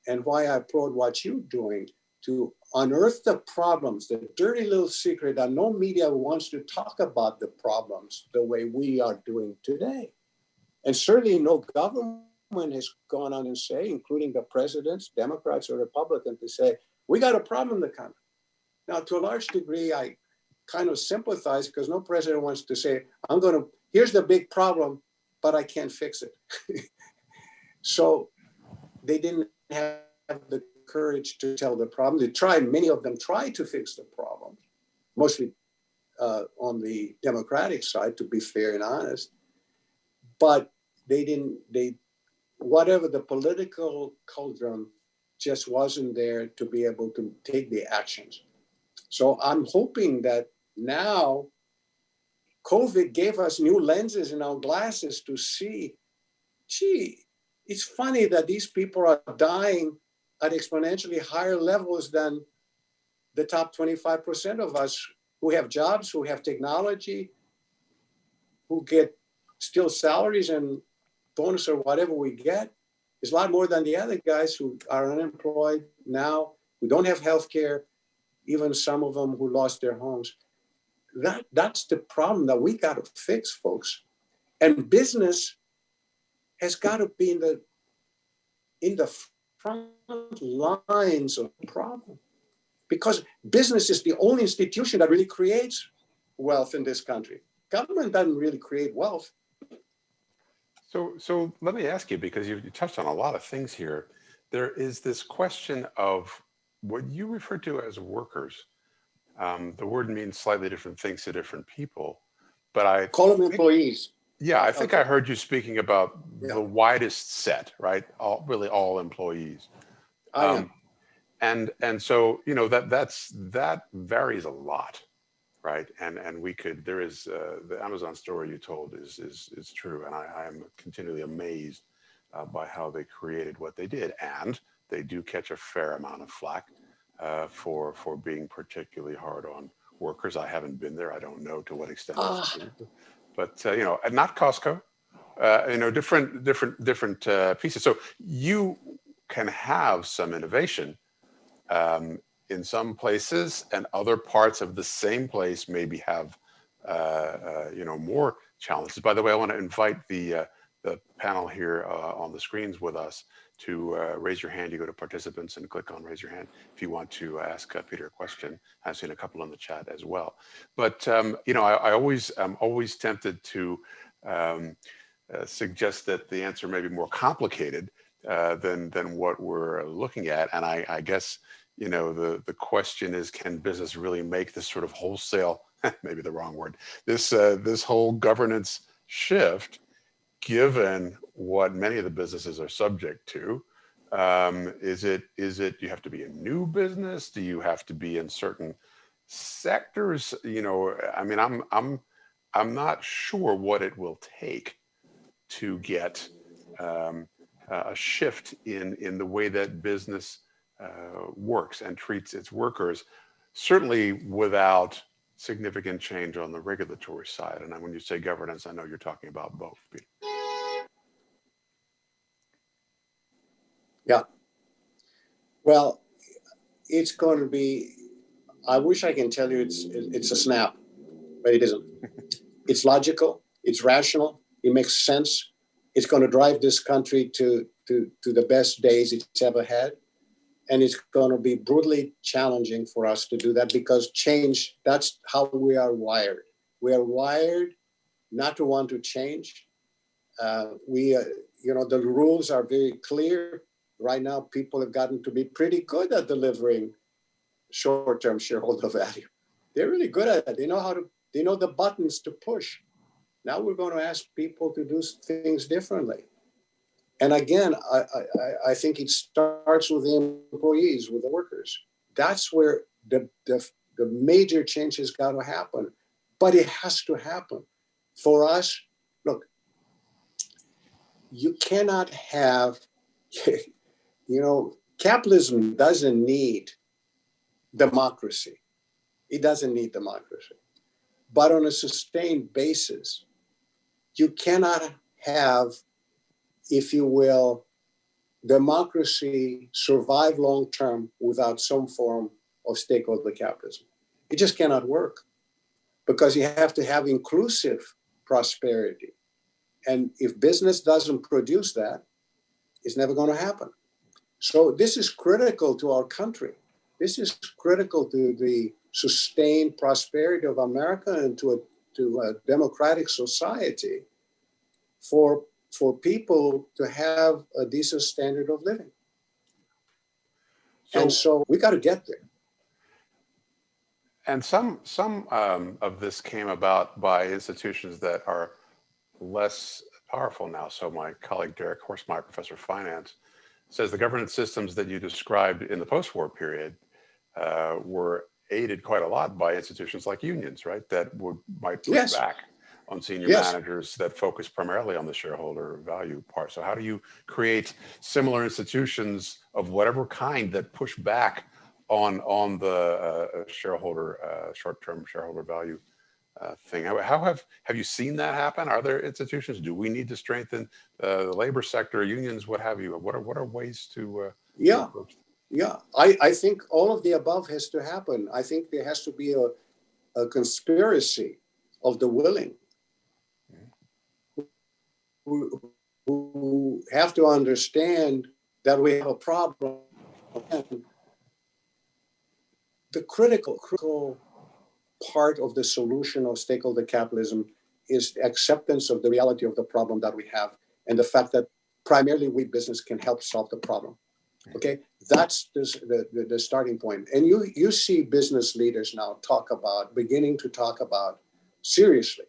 and why I applaud what you're doing to unearth the problems, the dirty little secret that no media wants to talk about the problems the way we are doing today. And certainly no government has gone on and say, including the presidents, Democrats or Republicans, to say, we got a problem in the country. Now, to a large degree, I kind of sympathize because no president wants to say, here's the big problem, but I can't fix it. So they didn't have the courage to tell the problem. They tried, many of them tried to fix the problem, mostly on the Democratic side, to be fair and honest. But whatever the political cauldron just wasn't there to be able to take the actions. So I'm hoping that now COVID gave us new lenses in our glasses to see, gee, it's funny that these people are dying at exponentially higher levels than the top 25% of us who have jobs, who have technology, who get still salaries and bonus or whatever we get. It's a lot more than the other guys who are unemployed now, who don't have health care, even some of them who lost their homes. That's the problem that we got to fix, folks. And business has got to be in the front lines of the problem, because business is the only institution that really creates wealth in this country. Government doesn't really create wealth. So let me ask you, because you touched on a lot of things here. There is this question of what you refer to as workers. The word means slightly different things to different people, but I call them employees. Yeah, I think I heard you speaking about the widest set, right? Really all employees. And so, you know, that varies a lot, right? And there is the Amazon story you told is true, and I am continually amazed by how they created what they did, and they do catch a fair amount of flack for being particularly hard on workers. I haven't been there. I don't know to what extent that's true. But you know, not Costco. You know, different pieces. So you can have some innovation in some places, and other parts of the same place maybe have you know, more challenges. By the way, I want to invite the panel here on the screens with us to raise your hand. You go to participants and click on raise your hand if you want to ask Peter a question. I've seen a couple in the chat as well. But you know, I'm always tempted to suggests that the answer may be more complicated than what we're looking at. And I guess, you know, the question is, can business really make this sort of wholesale, maybe the wrong word, this whole governance shift, given what many of the businesses are subject to? Is it you have to be a new business? Do you have to be in certain sectors? You know, I mean, I'm not sure what it will take to get a shift in the way that business works and treats its workers, certainly without significant change on the regulatory side. And when you say governance, I know you're talking about both, Peter. Yeah. Well, it's going to be, I wish I can tell you it's a snap, but it isn't. It's logical, it's rational, it makes sense. It's going to drive this country to the best days it's ever had. And it's going to be brutally challenging for us to do that, because change, that's how we are wired. We are wired not to want to change. You know, the rules are very clear. Right now, people have gotten to be pretty good at delivering short-term shareholder value. They're really good at it. They know the buttons to push. Now we're going to ask people to do things differently. And again, I think it starts with the employees, with the workers. That's where the major change has got to happen. But it has to happen. For us, look, you cannot have, you know, capitalism doesn't need democracy. It doesn't need democracy. But on a sustained basis, you cannot have, if you will, democracy survive long term without some form of stakeholder capitalism. It just cannot work, because you have to have inclusive prosperity. And if business doesn't produce that, it's never going to happen. So this is critical to our country. This is critical to the sustained prosperity of America and to a democratic society, for people to have a decent standard of living. And so we got to get there. And some of this came about by institutions that are less powerful now. So my colleague Derek Horstmeyer, professor of finance, says the governance systems that you described in the post-war period were aided quite a lot by institutions like unions, right? That might push back on senior managers that focus primarily on the shareholder value part. So how do you create similar institutions of whatever kind that push back on the short-term shareholder value thing? How have you seen that happen? Are there institutions? Do we need to strengthen the labor sector, unions, what have you? What are ways to I think all of the above has to happen. I think there has to be a conspiracy of the willing, who have to understand that we have a problem. And the critical part of the solution of stakeholder capitalism is the acceptance of the reality of the problem that we have, and the fact that primarily we business can help solve the problem. Okay, that's the starting point. And you see business leaders now beginning to talk about seriously,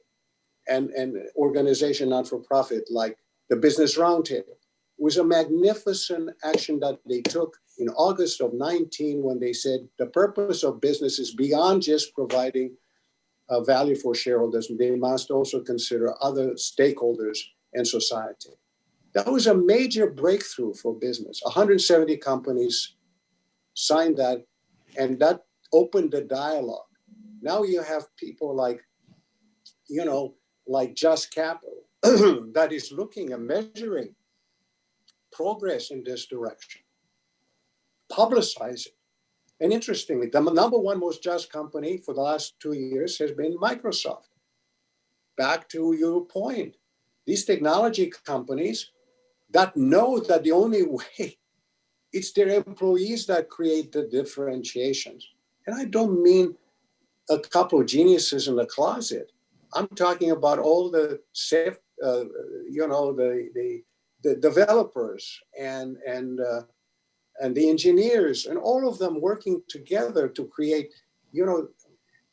and organization not for profit like the Business Roundtable was a magnificent action that they took in August of 19, when they said the purpose of business is beyond just providing value for shareholders. They must also consider other stakeholders and society. That was a major breakthrough for business. 170 companies signed that, and that opened the dialogue. Now you have people like Just Capital that is looking and measuring progress in this direction, publicize it. And interestingly, the number one most just company for the last 2 years has been Microsoft. Back to your point, these technology companies that know that the only way, it's their employees that create the differentiations. And I don't mean a couple of geniuses in the closet. I'm talking about all the the developers and the engineers and all of them working together to create,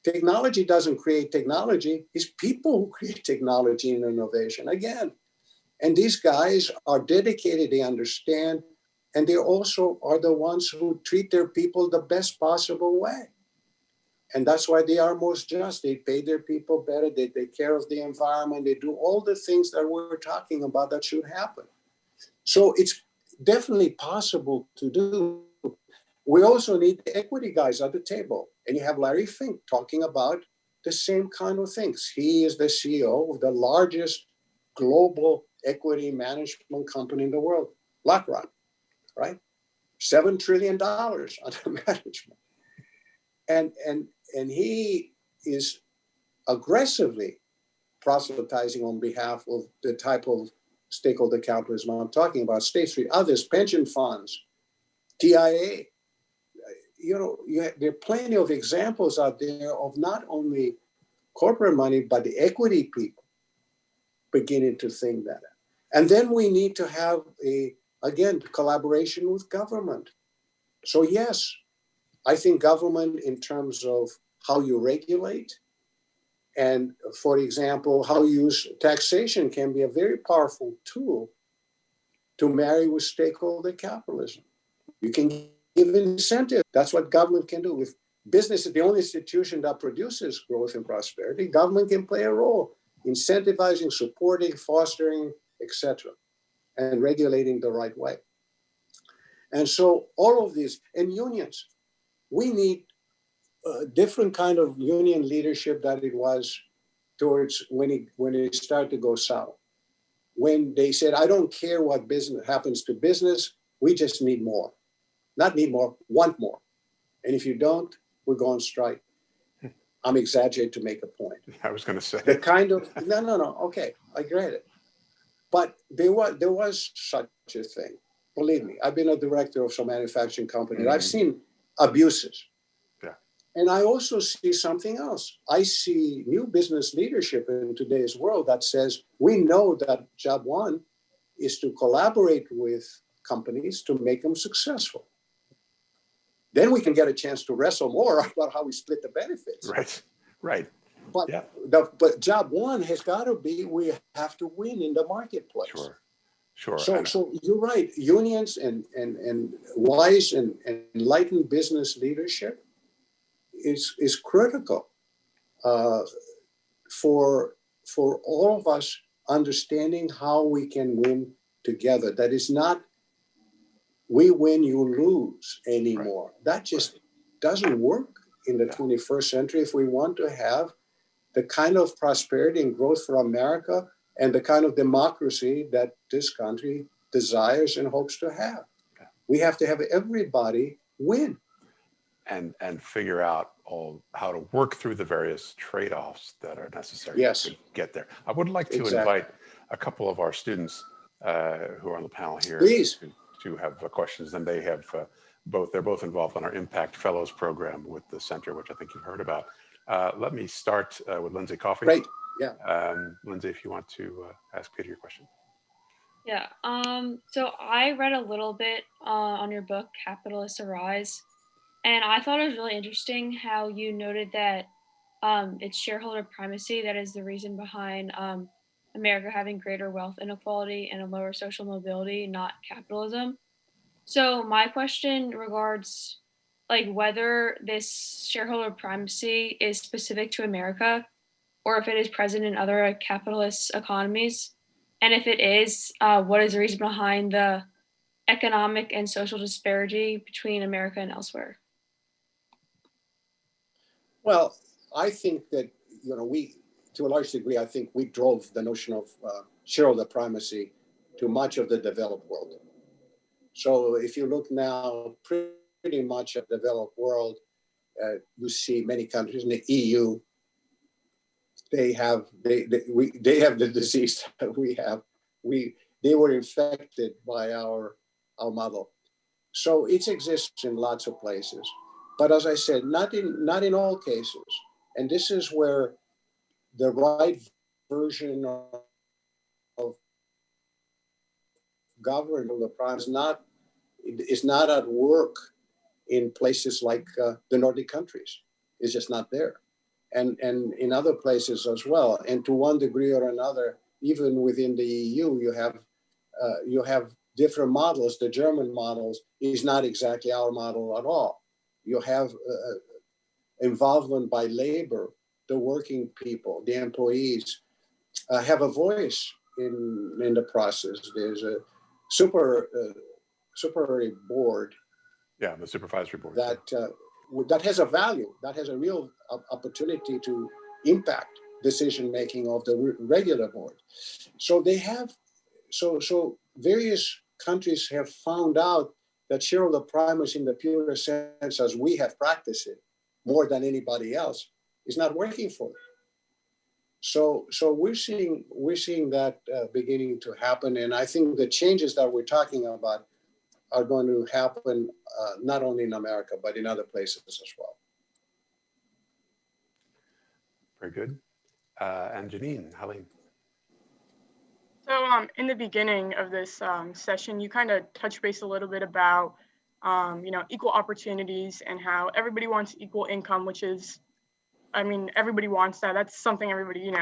technology doesn't create technology. It's people who create technology and innovation again. And these guys are dedicated, they understand, and they also are the ones who treat their people the best possible way. And that's why they are most just. They pay their people better, they take care of the environment, they do all the things that we're talking about that should happen. So it's definitely possible to do. We also need the equity guys at the table. And you have Larry Fink talking about the same kind of things. He is the CEO of the largest global equity management company in the world, BlackRock, right? $7 trillion under management. And he is aggressively proselytizing on behalf of the type of stakeholder capitalism I'm talking about, State Street, others, pension funds, TIA. There are plenty of examples out there of not only corporate money, but the equity people beginning to think that. And then we need to have again, collaboration with government. So yes, I think government in terms of how you regulate and, for example, how you use taxation can be a very powerful tool to marry with stakeholder capitalism. You can give incentive. That's what government can do. If business is the only institution that produces growth and prosperity, government can play a role, incentivizing, supporting, fostering, etc., and regulating the right way. And so all of these, and unions, we need a different kind of union leadership than it was towards when it started to go south. When they said, I don't care what business happens to business, we just need more. Not need more, want more. And if you don't, we're going on strike. I'm exaggerating to make a point. I was going to say. The kind of, no, okay, I get it. But there was such a thing. Believe me, I've been a director of some manufacturing companies. I've seen abuses. Yeah. And I also see something else. I see new business leadership in today's world that says, we know that job one is to collaborate with companies to make them successful. Then we can get a chance to wrestle more about how we split the benefits. Right. But, yeah. But job one has got to be, we have to win in the marketplace. Sure. So you're right. Unions and wise and enlightened business leadership is critical for all of us understanding how we can win together. That is not we win, you lose anymore. Right. That just doesn't work in the 21st century if we want to have the kind of prosperity and growth for America and the kind of democracy that this country desires and hopes to have. Okay. We have to have everybody win. And figure out how to work through the various trade-offs that are necessary to get there. I would like to invite a couple of our students who are on the panel here. Please. To have questions, and they have they're both involved in our Impact Fellows program with the center, which I think you've heard about. Let me start with Lindsay Coffey. Great, yeah. Lindsay, if you want to ask Peter your question. Yeah, so I read a little bit on your book, Capitalists Arise, and I thought it was really interesting how you noted that it's shareholder primacy that is the reason behind America having greater wealth inequality and a lower social mobility, not capitalism. So my question regards whether this shareholder primacy is specific to America or if it is present in other capitalist economies. And if it is, what is the reason behind the economic and social disparity between America and elsewhere? Well, I think that, to a large degree, I think we drove the notion of shareholder primacy to much of the developed world. So if you look now, pretty much of the developed world, you see many countries in the EU, they have the disease that we have. They were infected by our model. So it exists in lots of places. But as I said, not in all cases. And this is where the right version of government, the prime is not at work in places like the Nordic countries. It's just not there. And in other places as well. And to one degree or another, even within the EU, you have different models. The German models is not exactly our model at all. You have involvement by labor, the working people, the employees have a voice in the process. There's a supervisory board. Yeah, the supervisory board. That has a value, that has a real opportunity to impact decision making of the regular board. So they have, so various countries have found out that shareholder primacy in the pure sense as we have practiced it more than anybody else is not working for them. So we're seeing that beginning to happen, and I think the changes that we're talking about are going to happen not only in America but in other places as well. Very good. And Janine, Helene. So in the beginning of this session, you kind of touched base a little bit about equal opportunities and how everybody wants equal income, which is, I mean, everybody wants that. That's something everybody,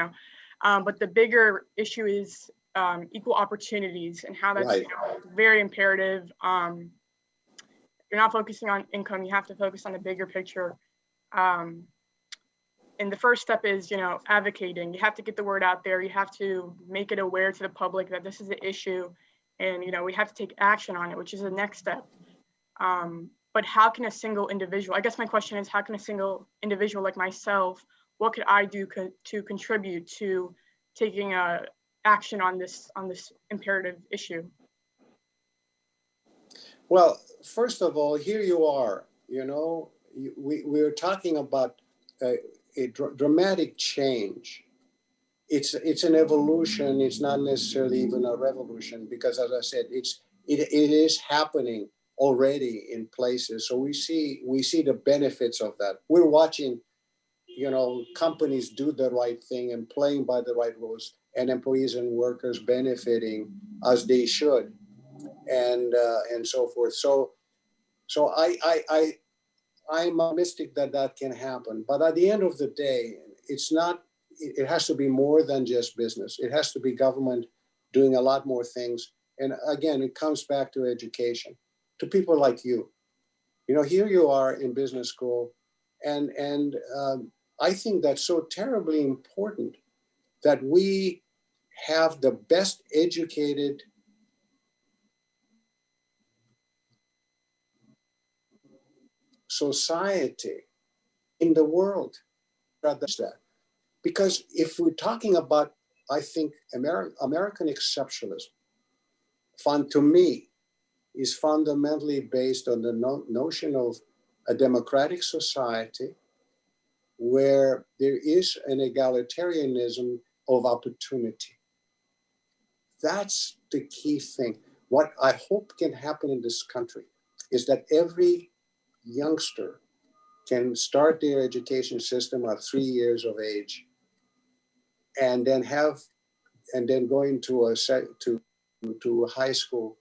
but the bigger issue is equal opportunities and how that's Right. Very imperative. You're not focusing on income, you have to focus on the bigger picture. And the first step is, advocating. You have to get the word out there. You have to make it aware to the public that this is an issue, and we have to take action on it, which is the next step. But how can a single individual, I guess my question is, how can a single individual like myself, what could I do to contribute to taking action on this imperative issue? Well, first of all, here you are, we're talking about a dramatic change. It's an evolution. It's not necessarily even a revolution, because as I said, it is happening already in places. So we see the benefits of that. We're watching, companies do the right thing and playing by the right rules, and employees and workers benefiting as they should, and so forth. So I'm optimistic that can happen. But at the end of the day, it has to be more than just business. It has to be government doing a lot more things. And again, it comes back to education, to people like you. Here you are in business school, and I think that's so terribly important that we have the best educated society in the world. Because if we're talking about, I think, American exceptionalism, to me, is fundamentally based on the notion of a democratic society where there is an egalitarianism of opportunity. That's the key thing. What I hope can happen in this country is that every youngster can start their education system at 3 years of age, and then going to a high school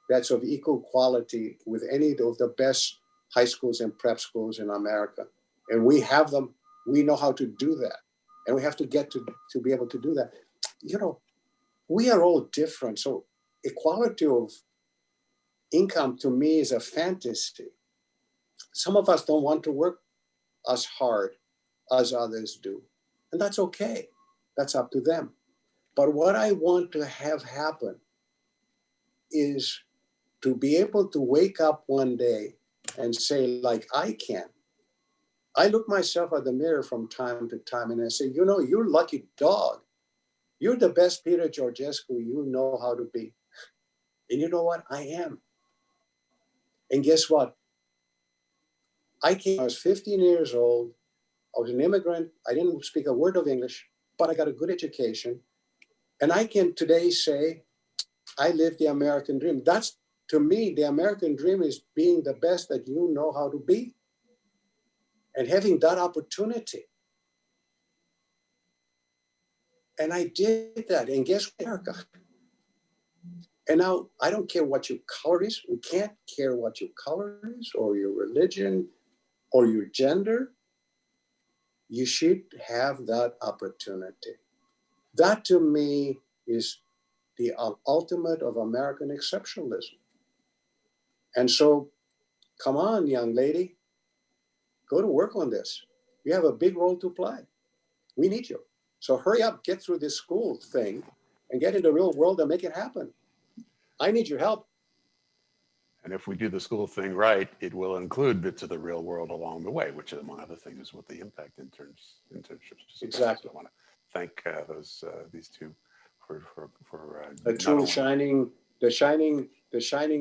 that's of equal quality with any of the best high schools and prep schools in America. And we have them. We know how to do that, and we have to get to be able to do that. We are all different. So equality of income to me is a fantasy. Some of us don't want to work as hard as others do, and that's okay. That's up to them. But what I want to have happen is to be able to wake up one day and say, like I can. I look myself at the mirror from time to time and I say, you're lucky dog. You're the best Peter Georgescu you know how to be. And you know what? I am. And guess what? I was 15 years old. I was an immigrant. I didn't speak a word of English, but I got a good education. And I can today say, I live the American dream. That's, to me, the American dream is being the best that you know how to be and having that opportunity. And I did that. And guess what, America? And now I don't care what your color is. We can't care what your color is or your religion or your gender. You should have that opportunity. That to me is the ultimate of American exceptionalism. And so, come on, young lady, go to work on this. You have a big role to play. We need you. So hurry up, get through this school thing and get into the real world and make it happen. I need your help. And if we do the school thing right, it will include bits of the real world along the way, which among other things is what the impact internships is about. Exactly. So I want to thank these two for A true shining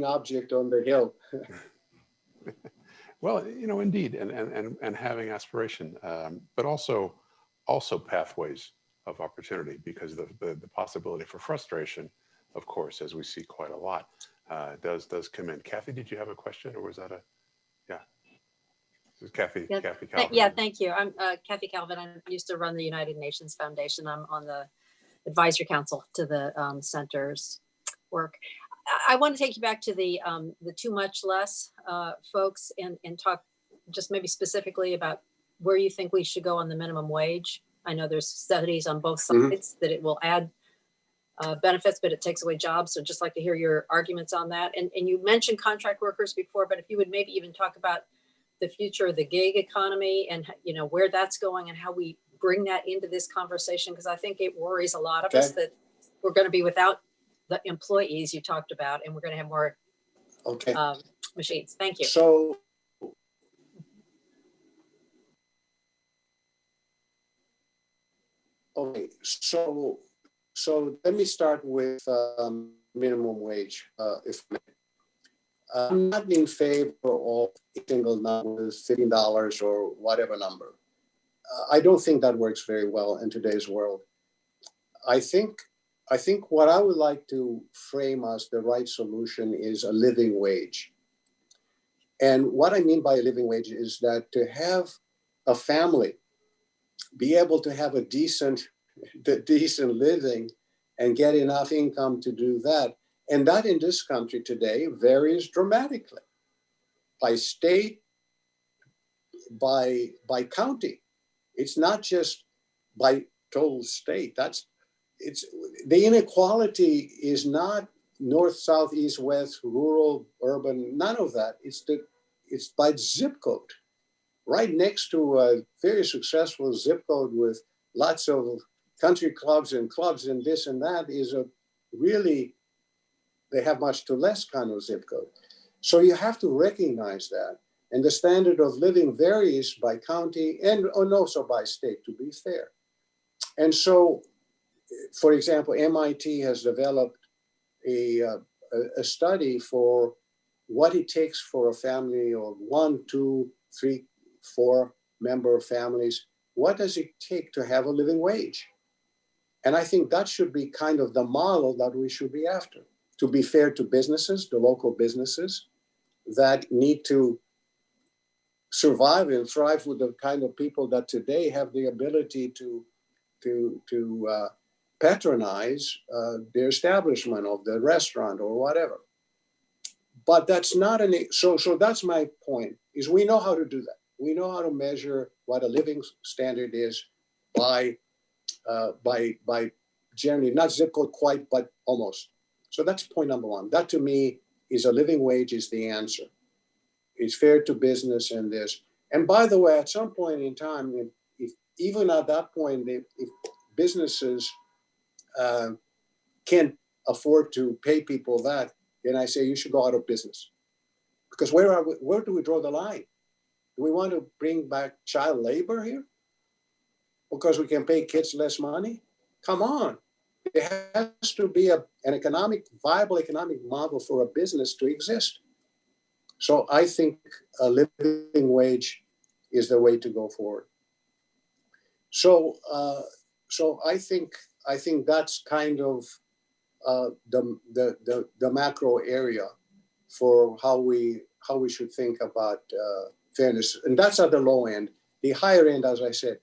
object on the hill. Well, indeed, and having aspiration, but also pathways of opportunity, because the possibility for frustration, of course, as we see quite a lot, does come in. Kathy, did you have a question, or was that yeah? This is Kathy. Yeah. Kathy Calvin. Yeah, thank you. I'm Kathy Calvin. I used to run the United Nations Foundation. I'm on the advisory council to the center's work. I want to take you back to the too much less folks and talk just maybe specifically about where you think we should go on the minimum wage. I know there's studies on both sides that it will add benefits, but it takes away jobs. So just like to hear your arguments on that. And you mentioned contract workers before, but if you would maybe even talk about the future of the gig economy and where that's going and how we bring that into this conversation, because I think it worries a lot of us that we're going to be without the employees you talked about, and we're going to have more machines. Thank you. So okay, so let me start with minimum wage, if I may. I'm not in favor of a single number, $15 or whatever number. I don't think that works very well in today's world. I think what I would like to frame as the right solution is a living wage. And what I mean by a living wage is that to have a family be able to have a decent living and get enough income to do that. And that in this country today varies dramatically by state, by county. It's not just by total state. The inequality is not north, south, east, west, rural, urban, none of that. It's by zip code. Right next to a very successful zip code with lots of country clubs and this and that is they have much to less kind of zip code. So you have to recognize that. And the standard of living varies by county and also by state, to be fair. And so, for example, MIT has developed a study for what it takes for a family of 1, 2, 3, 4 member families. What does it take to have a living wage? And I think that should be kind of the model that we should be after, to be fair to businesses, the local businesses that need to survive and thrive with the kind of people that today have the ability to patronize the establishment of the restaurant or whatever. But that's not so that's my point, is we know how to do that. We know how to measure what a living standard is by generally, not zip code quite, but almost. So that's point number one. That to me is a living wage is the answer. It's fair to business and this. And by the way, at some point in time, if even at that point, if businesses can't afford to pay people that, then I say you should go out of business. Because where do we draw the line? Do we want to bring back child labor here? Because we can pay kids less money? Come on. There has to be an viable economic model for a business to exist. So I think a living wage is the way to go forward. So I think that's kind of the macro area for how we should think about fairness, and that's at the low end. The higher end, as I said,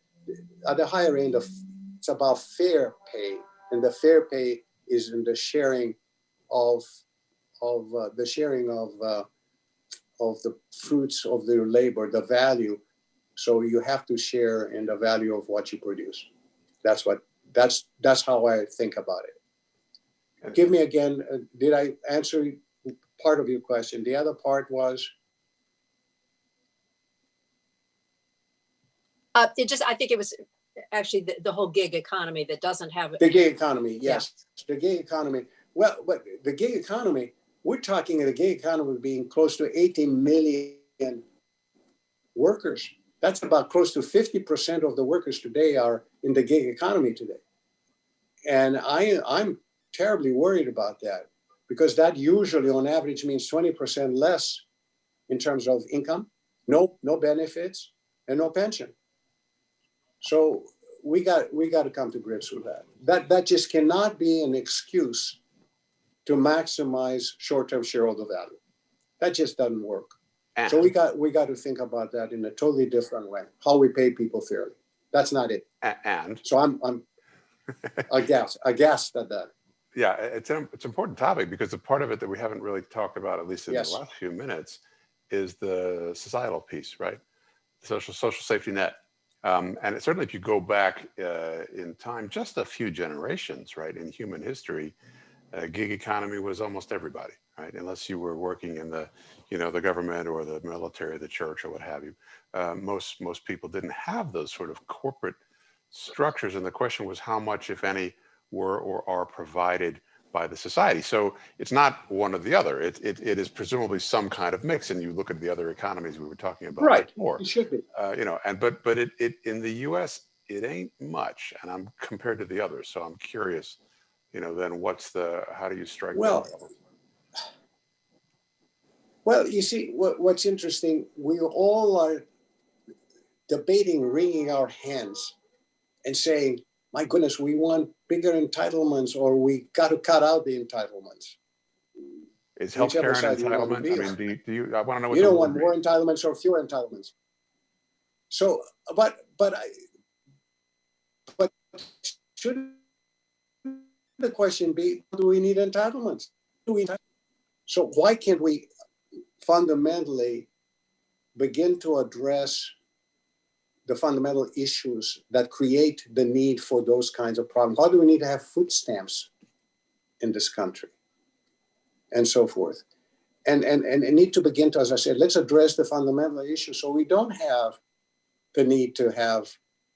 at the higher end it's about fair pay, and the fair pay is in the sharing of the sharing of the fruits of their labor, the value. So you have to share in the value of what you produce. That's how I think about it. Give me again, did I answer part of your question? The other part was? I think it was actually the whole gig economy that doesn't have the gig economy. Yes, yeah. The gig economy. Well, but the gig economy, we're talking of the gig economy being close to 18 million workers. That's about close to 50% of the workers today are in the gig economy today. And I'm terribly worried about that, because that usually on average means 20% less in terms of income, no benefits, and no pension. So we got to come to grips with that. That just cannot be an excuse to maximize short-term shareholder value. That just doesn't work. And so we got to think about that in a totally different way. How we pay people fairly. That's not it. And so I'm aghast at that. Yeah, it's an important topic, because the part of it that we haven't really talked about, at least in the last few minutes, is the societal piece, right? The social safety net. And certainly if you go back in time, just a few generations, right, in human history, gig economy was almost everybody, right? Unless you were working in the, the government or the military, the church, or what have you. Most people didn't have those sort of corporate structures. And the question was how much, if any, were or are provided by the society. So it's not one or the other. It is presumably some kind of mix. And you look at the other economies we were talking about before. It should be. But it in the U.S. it ain't much, and I'm compared to the others. So I'm curious, then how do you strike that balance? Well, you see, what's interesting, we all are debating, wringing our hands and saying, my goodness, we want bigger entitlements, or we got to cut out the entitlements. Is healthcare an entitlement? I mean, do you? I want to know what you don't want more entitlements or fewer entitlements. So, but should the question be, do we need entitlements? So why can't we fundamentally begin to address the fundamental issues that create the need for those kinds of problems? How do we need to have food stamps in this country? And so forth. And need to begin to, as I said, let's address the fundamental issues so we don't have the need to have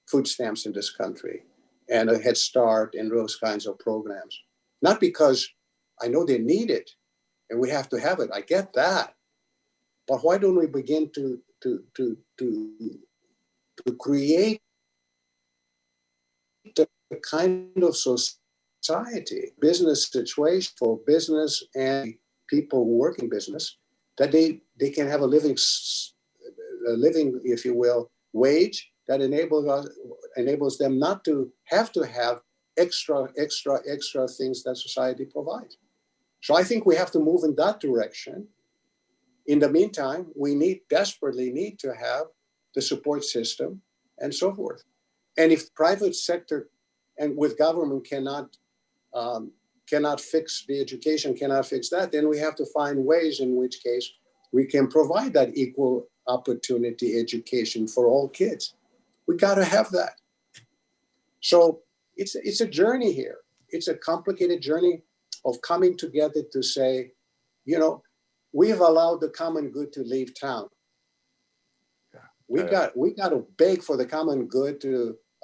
food stamps in this country and a Head Start and those kinds of programs. Not because I know they need it and we have to have it. I get that. But why don't we begin to create the kind of society, business situation for business and people who work in business, that they can have a living, if you will, wage that enables them not to have extra things that society provides. So I think we have to move in that direction. In the meantime, we desperately need to have the support system and so forth. And if private sector and with government cannot fix the education, cannot fix that, then we have to find ways in which case we can provide that equal opportunity education for all kids. We got to have that. So it's a journey here. It's a complicated journey of coming together to say, we have allowed the common good to leave town. We got to beg for the common good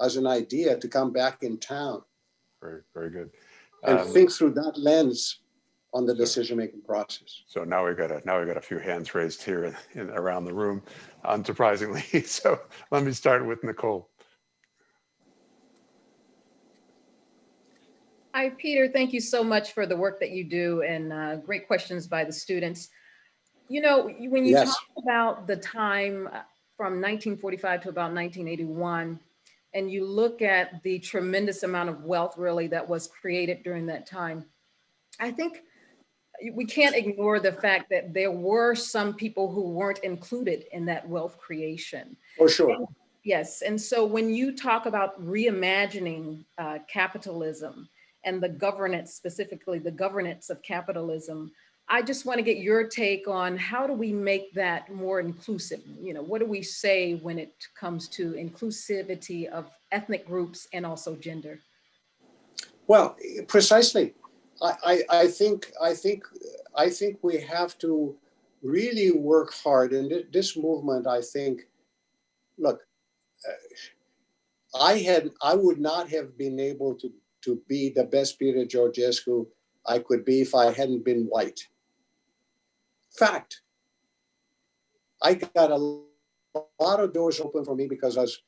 as an idea to come back in town. Very, very good. And think through that lens on the decision-making process. So now we got a few hands raised here around the room, unsurprisingly. So let me start with Nicole. Hi, Peter. Thank you so much for the work that you do, and great questions by the students. When you talk about the time from 1945 to about 1981, and you look at the tremendous amount of wealth really that was created during that time, I think we can't ignore the fact that there were some people who weren't included in that wealth creation. For sure. Yes, and so when you talk about reimagining capitalism and the governance, specifically the governance of capitalism. I just want to get your take on how do we make that more inclusive? You know, what do we say when it comes to inclusivity of ethnic groups and also gender? Well, precisely. I think we have to really work hard. And this movement, I think, look, I would not have been able to be the best Peter Georgescu I could be if I hadn't been white. Fact. I got a lot of doors open for me because I was,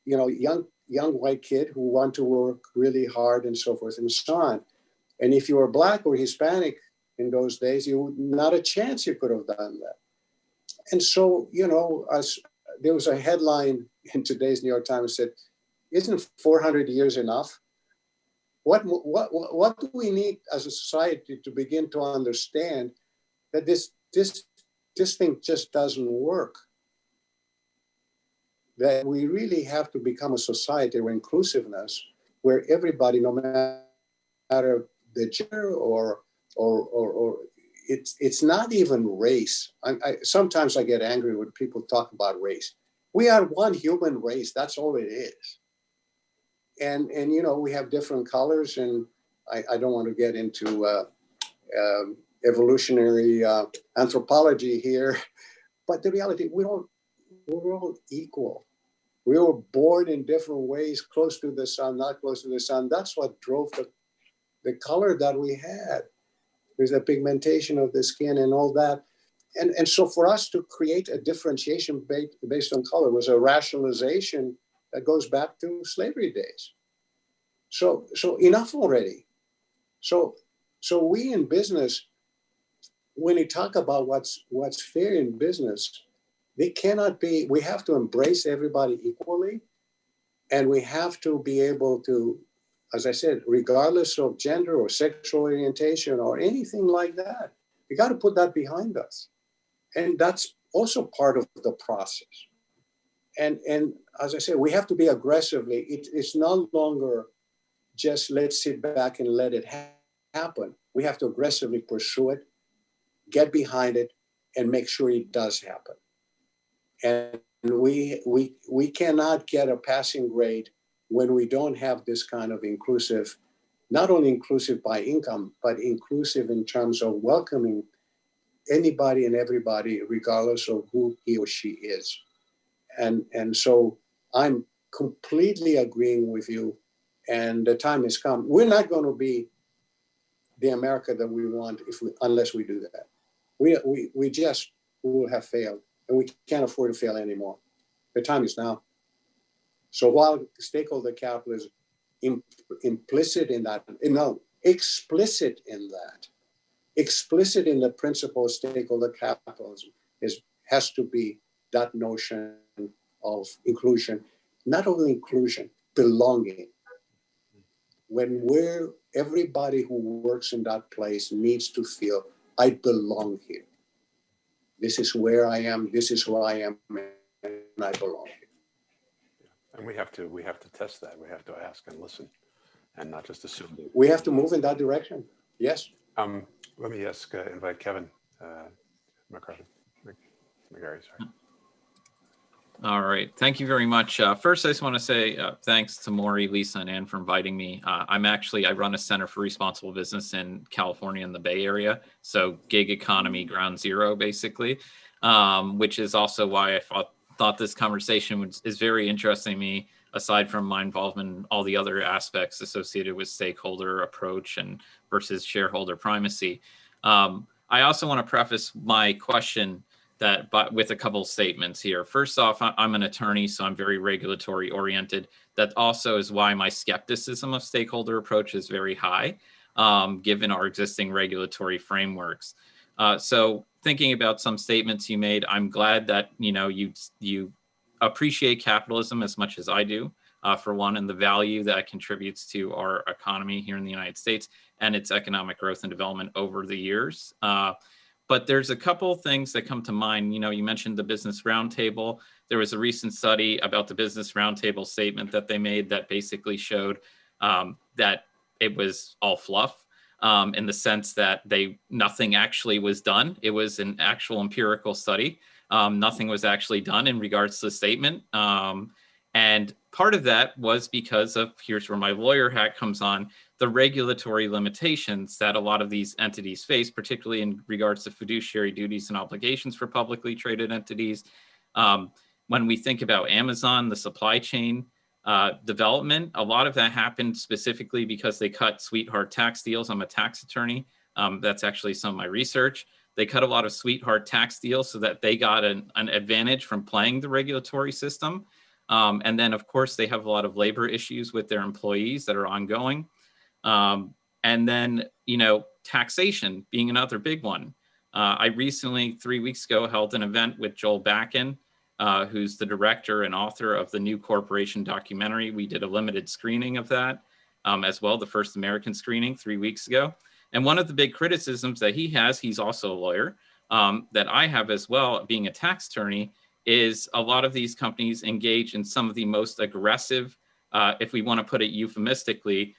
you know, young white kid who wanted to work really hard and so forth and so on. And if you were Black or Hispanic in those days, not a chance you could have done that. And so, you know, there was a headline in today's New York Times that said, "Isn't 400 years enough?" What do we need as a society to begin to understand that this thing just doesn't work? That we really have to become a society where inclusiveness, where everybody, no matter the gender or it's not even race. Sometimes I get angry when people talk about race. We are one human race. That's all it is. And you know, we have different colors, and I don't want to get into evolutionary anthropology here, but the reality, we're all equal. We were born in different ways, close to the sun, not close to the sun. That's what drove the color that we had. There's a pigmentation of the skin and all that. And so for us to create a differentiation based on color was a rationalization that goes back to slavery days. So enough already. So we in business, when we talk about what's fair in business, they cannot be, we have to embrace everybody equally. And we have to be able to, as I said, regardless of gender or sexual orientation or anything like that, we got to put that behind us. And that's also part of the process. And as I said, we have to be aggressively, it's no longer just let's sit back and let it happen. We have to aggressively pursue it, get behind it, and make sure it does happen. And we cannot get a passing grade when we don't have this kind of inclusive, not only inclusive by income, but inclusive in terms of welcoming anybody and everybody, regardless of who he or she is. And so I'm completely agreeing with you, and the time has come. We're not going to be the America that we want unless we do that. We will have failed, and we can't afford to fail anymore. The time is now. So while stakeholder capitalism implicit in that, no, explicit in that, explicit in the principle of stakeholder capitalism has to be that notion of inclusion, not only inclusion, belonging. When everybody who works in that place needs to feel, I belong here. This is where I am, this is who I am, and I belong here. And we have to test that. We have to ask and listen, and not just assume. We have to move in that direction. Yes. Let me invite Kevin McCarthy. McGarry, sorry. All right. Thank you very much. First, I just want to say thanks to Maury, Lisa, and Ann for inviting me. I run a Center for Responsible Business in California in the Bay Area. So gig economy, ground zero, basically, which is also why I thought this conversation is very interesting to me, aside from my involvement in all the other aspects associated with stakeholder approach and versus shareholder primacy. I also want to preface my question with a couple of statements here. First off, I'm an attorney, so I'm very regulatory oriented. That also is why my skepticism of stakeholder approach is very high, given our existing regulatory frameworks. So thinking about some statements you made, I'm glad that you appreciate capitalism as much as I do, for one, and the value that it contributes to our economy here in the United States and its economic growth and development over the years. But there's a couple things that come to mind. You mentioned the Business Roundtable. There was a recent study about the Business Roundtable statement that they made that basically showed that it was all fluff in the sense that nothing actually was done. It was an actual empirical study. Nothing was actually done in regards to the statement. And part of that was because of, here's where my lawyer hat comes on, the regulatory limitations that a lot of these entities face, particularly in regards to fiduciary duties and obligations for publicly traded entities. When we think about Amazon, the supply chain development, a lot of that happened specifically because they cut sweetheart tax deals. I'm a tax attorney. That's actually some of my research. They cut a lot of sweetheart tax deals so that they got an advantage from playing the regulatory system. And then, of course, they have a lot of labor issues with their employees that are ongoing. And then, taxation being another big one. I recently, 3 weeks ago, held an event with Joel Bakken, who's the director and author of the New Corporation documentary. We did a limited screening of that as well, the first American screening 3 weeks ago. And one of the big criticisms that he has, he's also a lawyer, that I have as well, being a tax attorney, is a lot of these companies engage in some of the most aggressive, if we want to put it euphemistically,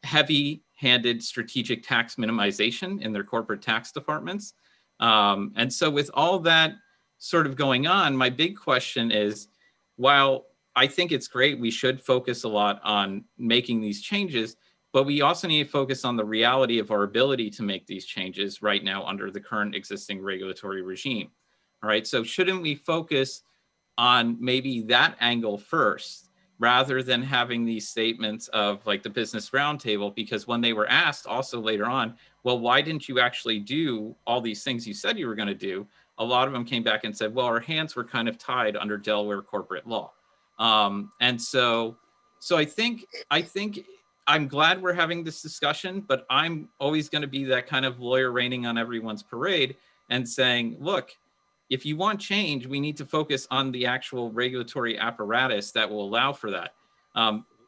heavy-handed strategic tax minimization in their corporate tax departments. And so with all that sort of going on, my big question is, while I think it's great, we should focus a lot on making these changes, but we also need to focus on the reality of our ability to make these changes right now under the current existing regulatory regime. All right, so shouldn't we focus on maybe that angle first, rather than having these statements of like the Business Roundtable? Because when they were asked also later on, well, why didn't you actually do all these things you said you were going to do? A lot of them came back and said, well, our hands were kind of tied under Delaware corporate law. And so I think I'm glad we're having this discussion, but I'm always going to be that kind of lawyer raining on everyone's parade and saying, look, if you want change, we need to focus on the actual regulatory apparatus that will allow for that.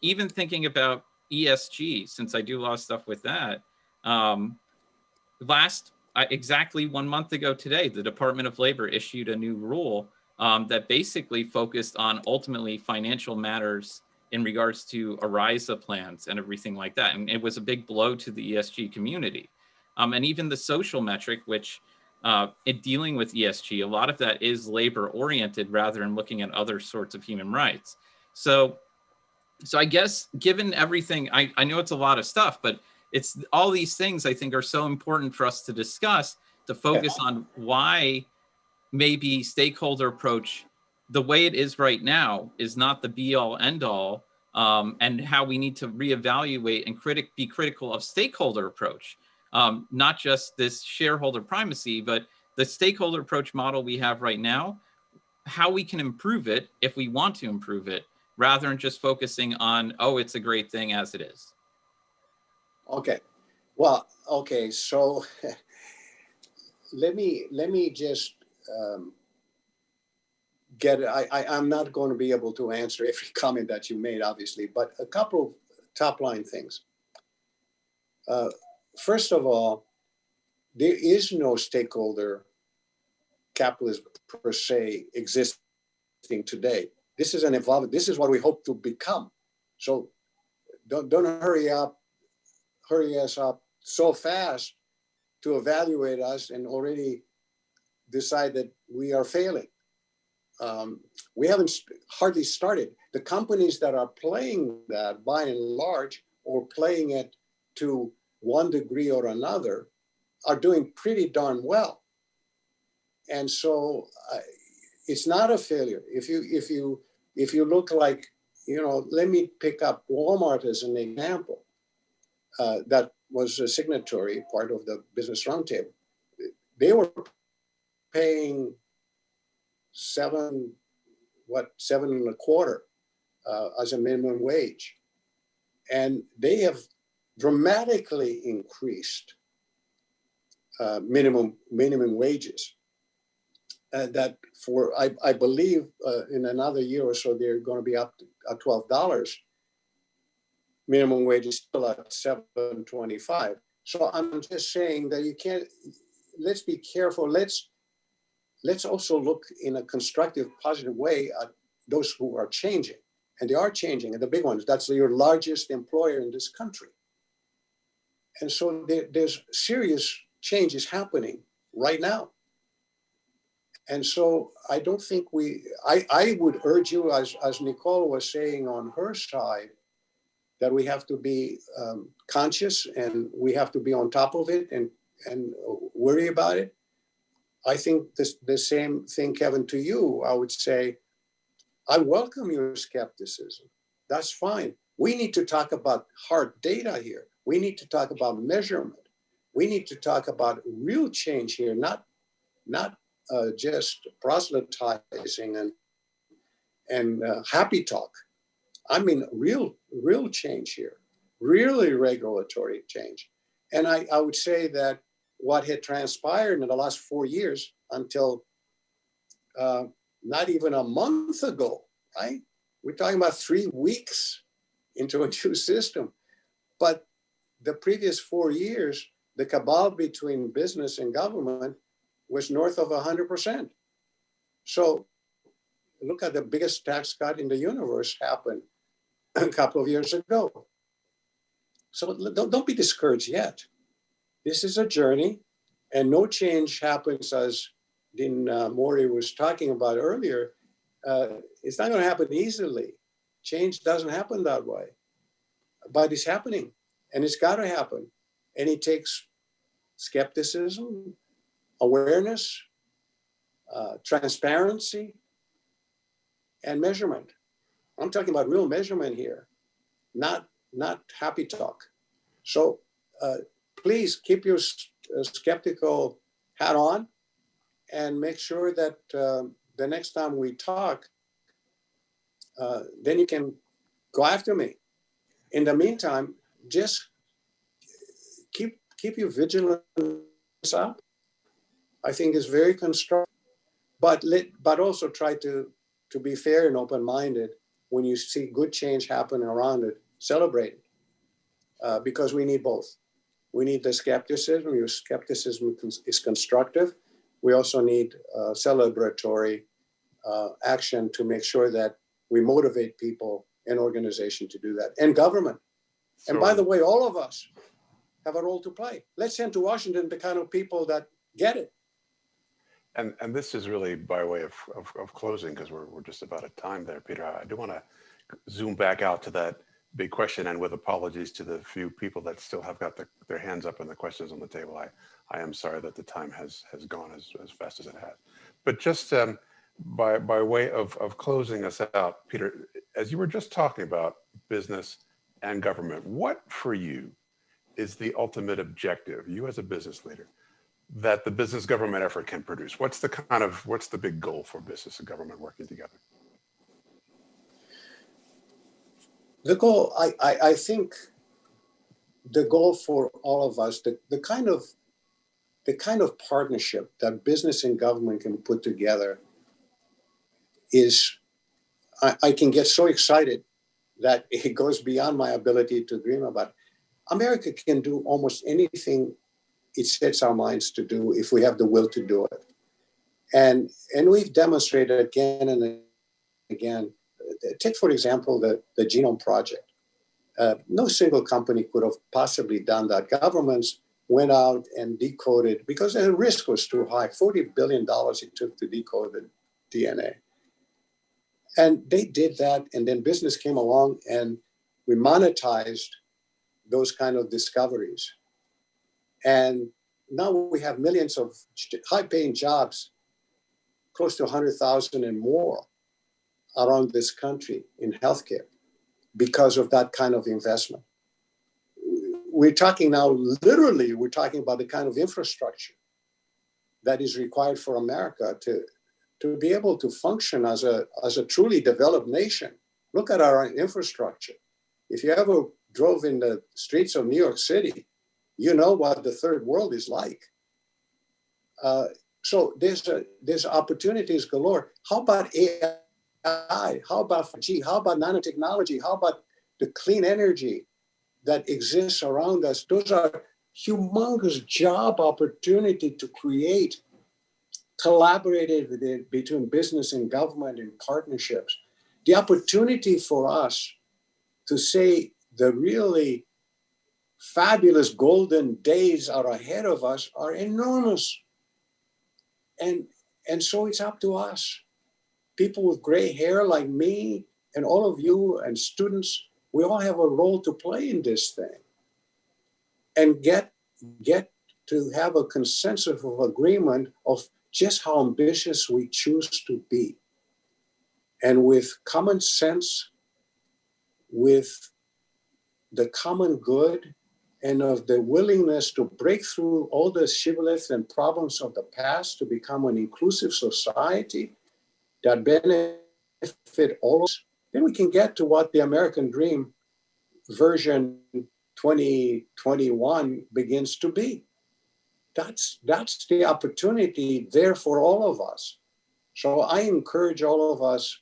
Even thinking about ESG, since I do a lot of stuff with that, exactly 1 month ago today, the Department of Labor issued a new rule that basically focused on ultimately financial matters in regards to ERISA plans and everything like that. And it was a big blow to the ESG community. And even the social metric, which in dealing with ESG, a lot of that is labor oriented rather than looking at other sorts of human rights. So I guess given everything, I know it's a lot of stuff, but it's all these things I think are so important for us to discuss, to focus on why maybe stakeholder approach, the way it is right now, is not the be all end all, and how we need to reevaluate and be critical of stakeholder approach. Not just this shareholder primacy, but the stakeholder approach model we have right now, how we can improve it if we want to improve it, rather than just focusing on, oh, it's a great thing as it is. Okay. Well, okay. So let me just I'm not going to be able to answer every comment that you made, obviously, but a couple of top line things. First of all, there is no stakeholder capitalism per se existing today. This is an evolving, this is what we hope to become. So don't hurry us up so fast to evaluate us and already decide that we are failing. We haven't hardly started. The companies that are playing that by and large, or playing it to one degree or another, are doing pretty darn well. And so it's not a failure. If you look like, let me pick up Walmart as an example. That was a signatory part of the Business Roundtable. They were paying $7.25 as a minimum wage, and they have dramatically increased minimum wages. That for I believe in another year or so they're going to be up to $12. Minimum wage is still at $7.25. So I'm just saying that you can't. Let's be careful. Let's also look in a constructive, positive way at those who are changing, and they are changing. And the big ones. That's your largest employer in this country. And so there's serious changes happening right now. And so I don't think I would urge you, as Nicole was saying on her side, that we have to be conscious and we have to be on top of it and worry about it. I think the same thing, Kevin, to you. I would say, I welcome your skepticism. That's fine. We need to talk about hard data here. We need to talk about measurement. We need to talk about real change here, not just proselytizing and happy talk. I mean, real change here, really regulatory change. And I would say that what had transpired in the last 4 years until not even a month ago, right? We're talking about 3 weeks into a new system. But the previous 4 years, the cabal between business and government was north of 100%. So look at the biggest tax cut in the universe happened a couple of years ago. So don't be discouraged yet. This is a journey, and no change happens, as Dean Mori was talking about earlier. It's not going to happen easily. Change doesn't happen that way, but it's happening, and it's got to happen. And it takes skepticism, awareness, transparency, and measurement. I'm talking about real measurement here, not happy talk. So please keep your skeptical hat on and make sure that the next time we talk, then you can go after me. In the meantime, just keep your vigilance up. I think it's very constructive, but also try to be fair and open-minded. When you see good change happen around it, celebrate it, because we need both. We need the skepticism. Your skepticism is constructive. We also need celebratory action to make sure that we motivate people and organization to do that, and government. And by the way, all of us have a role to play. Let's send to Washington the kind of people that get it. And this is really by way of closing, because we're just about at time there, Peter. I do want to zoom back out to that big question, and with apologies to the few people that still have got their hands up and the questions on the table. I am sorry that the time has gone as fast as it has. But just by way of closing us out, Peter, as you were just talking about business and government, what for you is the ultimate objective, you as a business leader, that the business government effort can produce? What's the big goal for business and government working together? The goal, I think the goal for all of us, the kind of partnership that business and government can put together is, I can get so excited that it goes beyond my ability to dream about. America can do almost anything it sets our minds to do if we have the will to do it. And we've demonstrated again and again. Take, for example, the Genome Project. No single company could have possibly done that. Governments went out and decoded, because the risk was too high, $40 billion it took to decode the DNA. And they did that, and then business came along and we monetized those kind of discoveries. And now we have millions of high-paying jobs, close to 100,000 and more around this country in healthcare because of that kind of investment. We're talking now, literally, we're talking about the kind of infrastructure that is required for America to be able to function as a truly developed nation. Look at our infrastructure. If you ever drove in the streets of New York City, you know what the third world is like. So there's opportunities galore. How about AI? How about 5G? How about nanotechnology? How about the clean energy that exists around us? Those are humongous job opportunity to create collaborative between business and government and partnerships. The opportunity for us to say the really fabulous golden days are ahead of us are enormous. And so it's up to us. People with gray hair like me and all of you and students, we all have a role to play in this thing. And get to have a consensus of agreement of just how ambitious we choose to be. And with common sense, with the common good, and of the willingness to break through all the shibboleths and problems of the past to become an inclusive society that benefit all of us, then we can get to what the American Dream version 2021 begins to be. That's the opportunity there for all of us. So I encourage all of us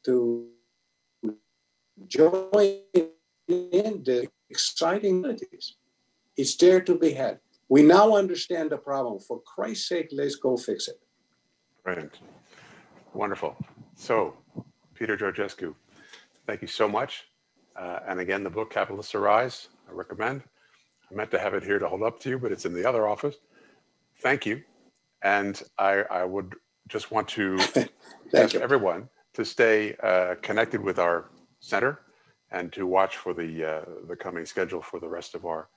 to join in the exciting abilities. It's there to be had. We now understand the problem. For Christ's sake, let's go fix it. Brilliant. Wonderful. So, Peter Georgescu, thank you so much. And again, the book, Capitalists Arise, I recommend. I meant to have it here to hold up to you, but it's in the other office. Thank you. And I would just want to ask everyone to stay connected with our center and to watch for the coming schedule for the rest of our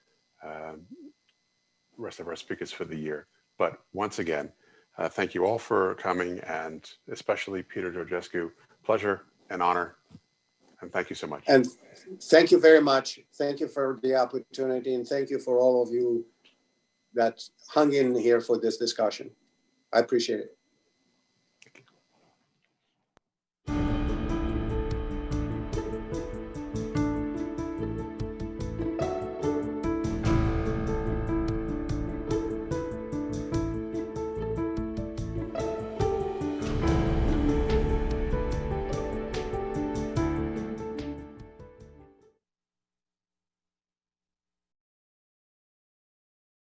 speakers for the year. But once again, thank you all for coming, and especially Peter Georgescu. Pleasure and honor, and thank you so much. And thank you very much. Thank you for the opportunity, and thank you for all of you that hung in here for this discussion. I appreciate it.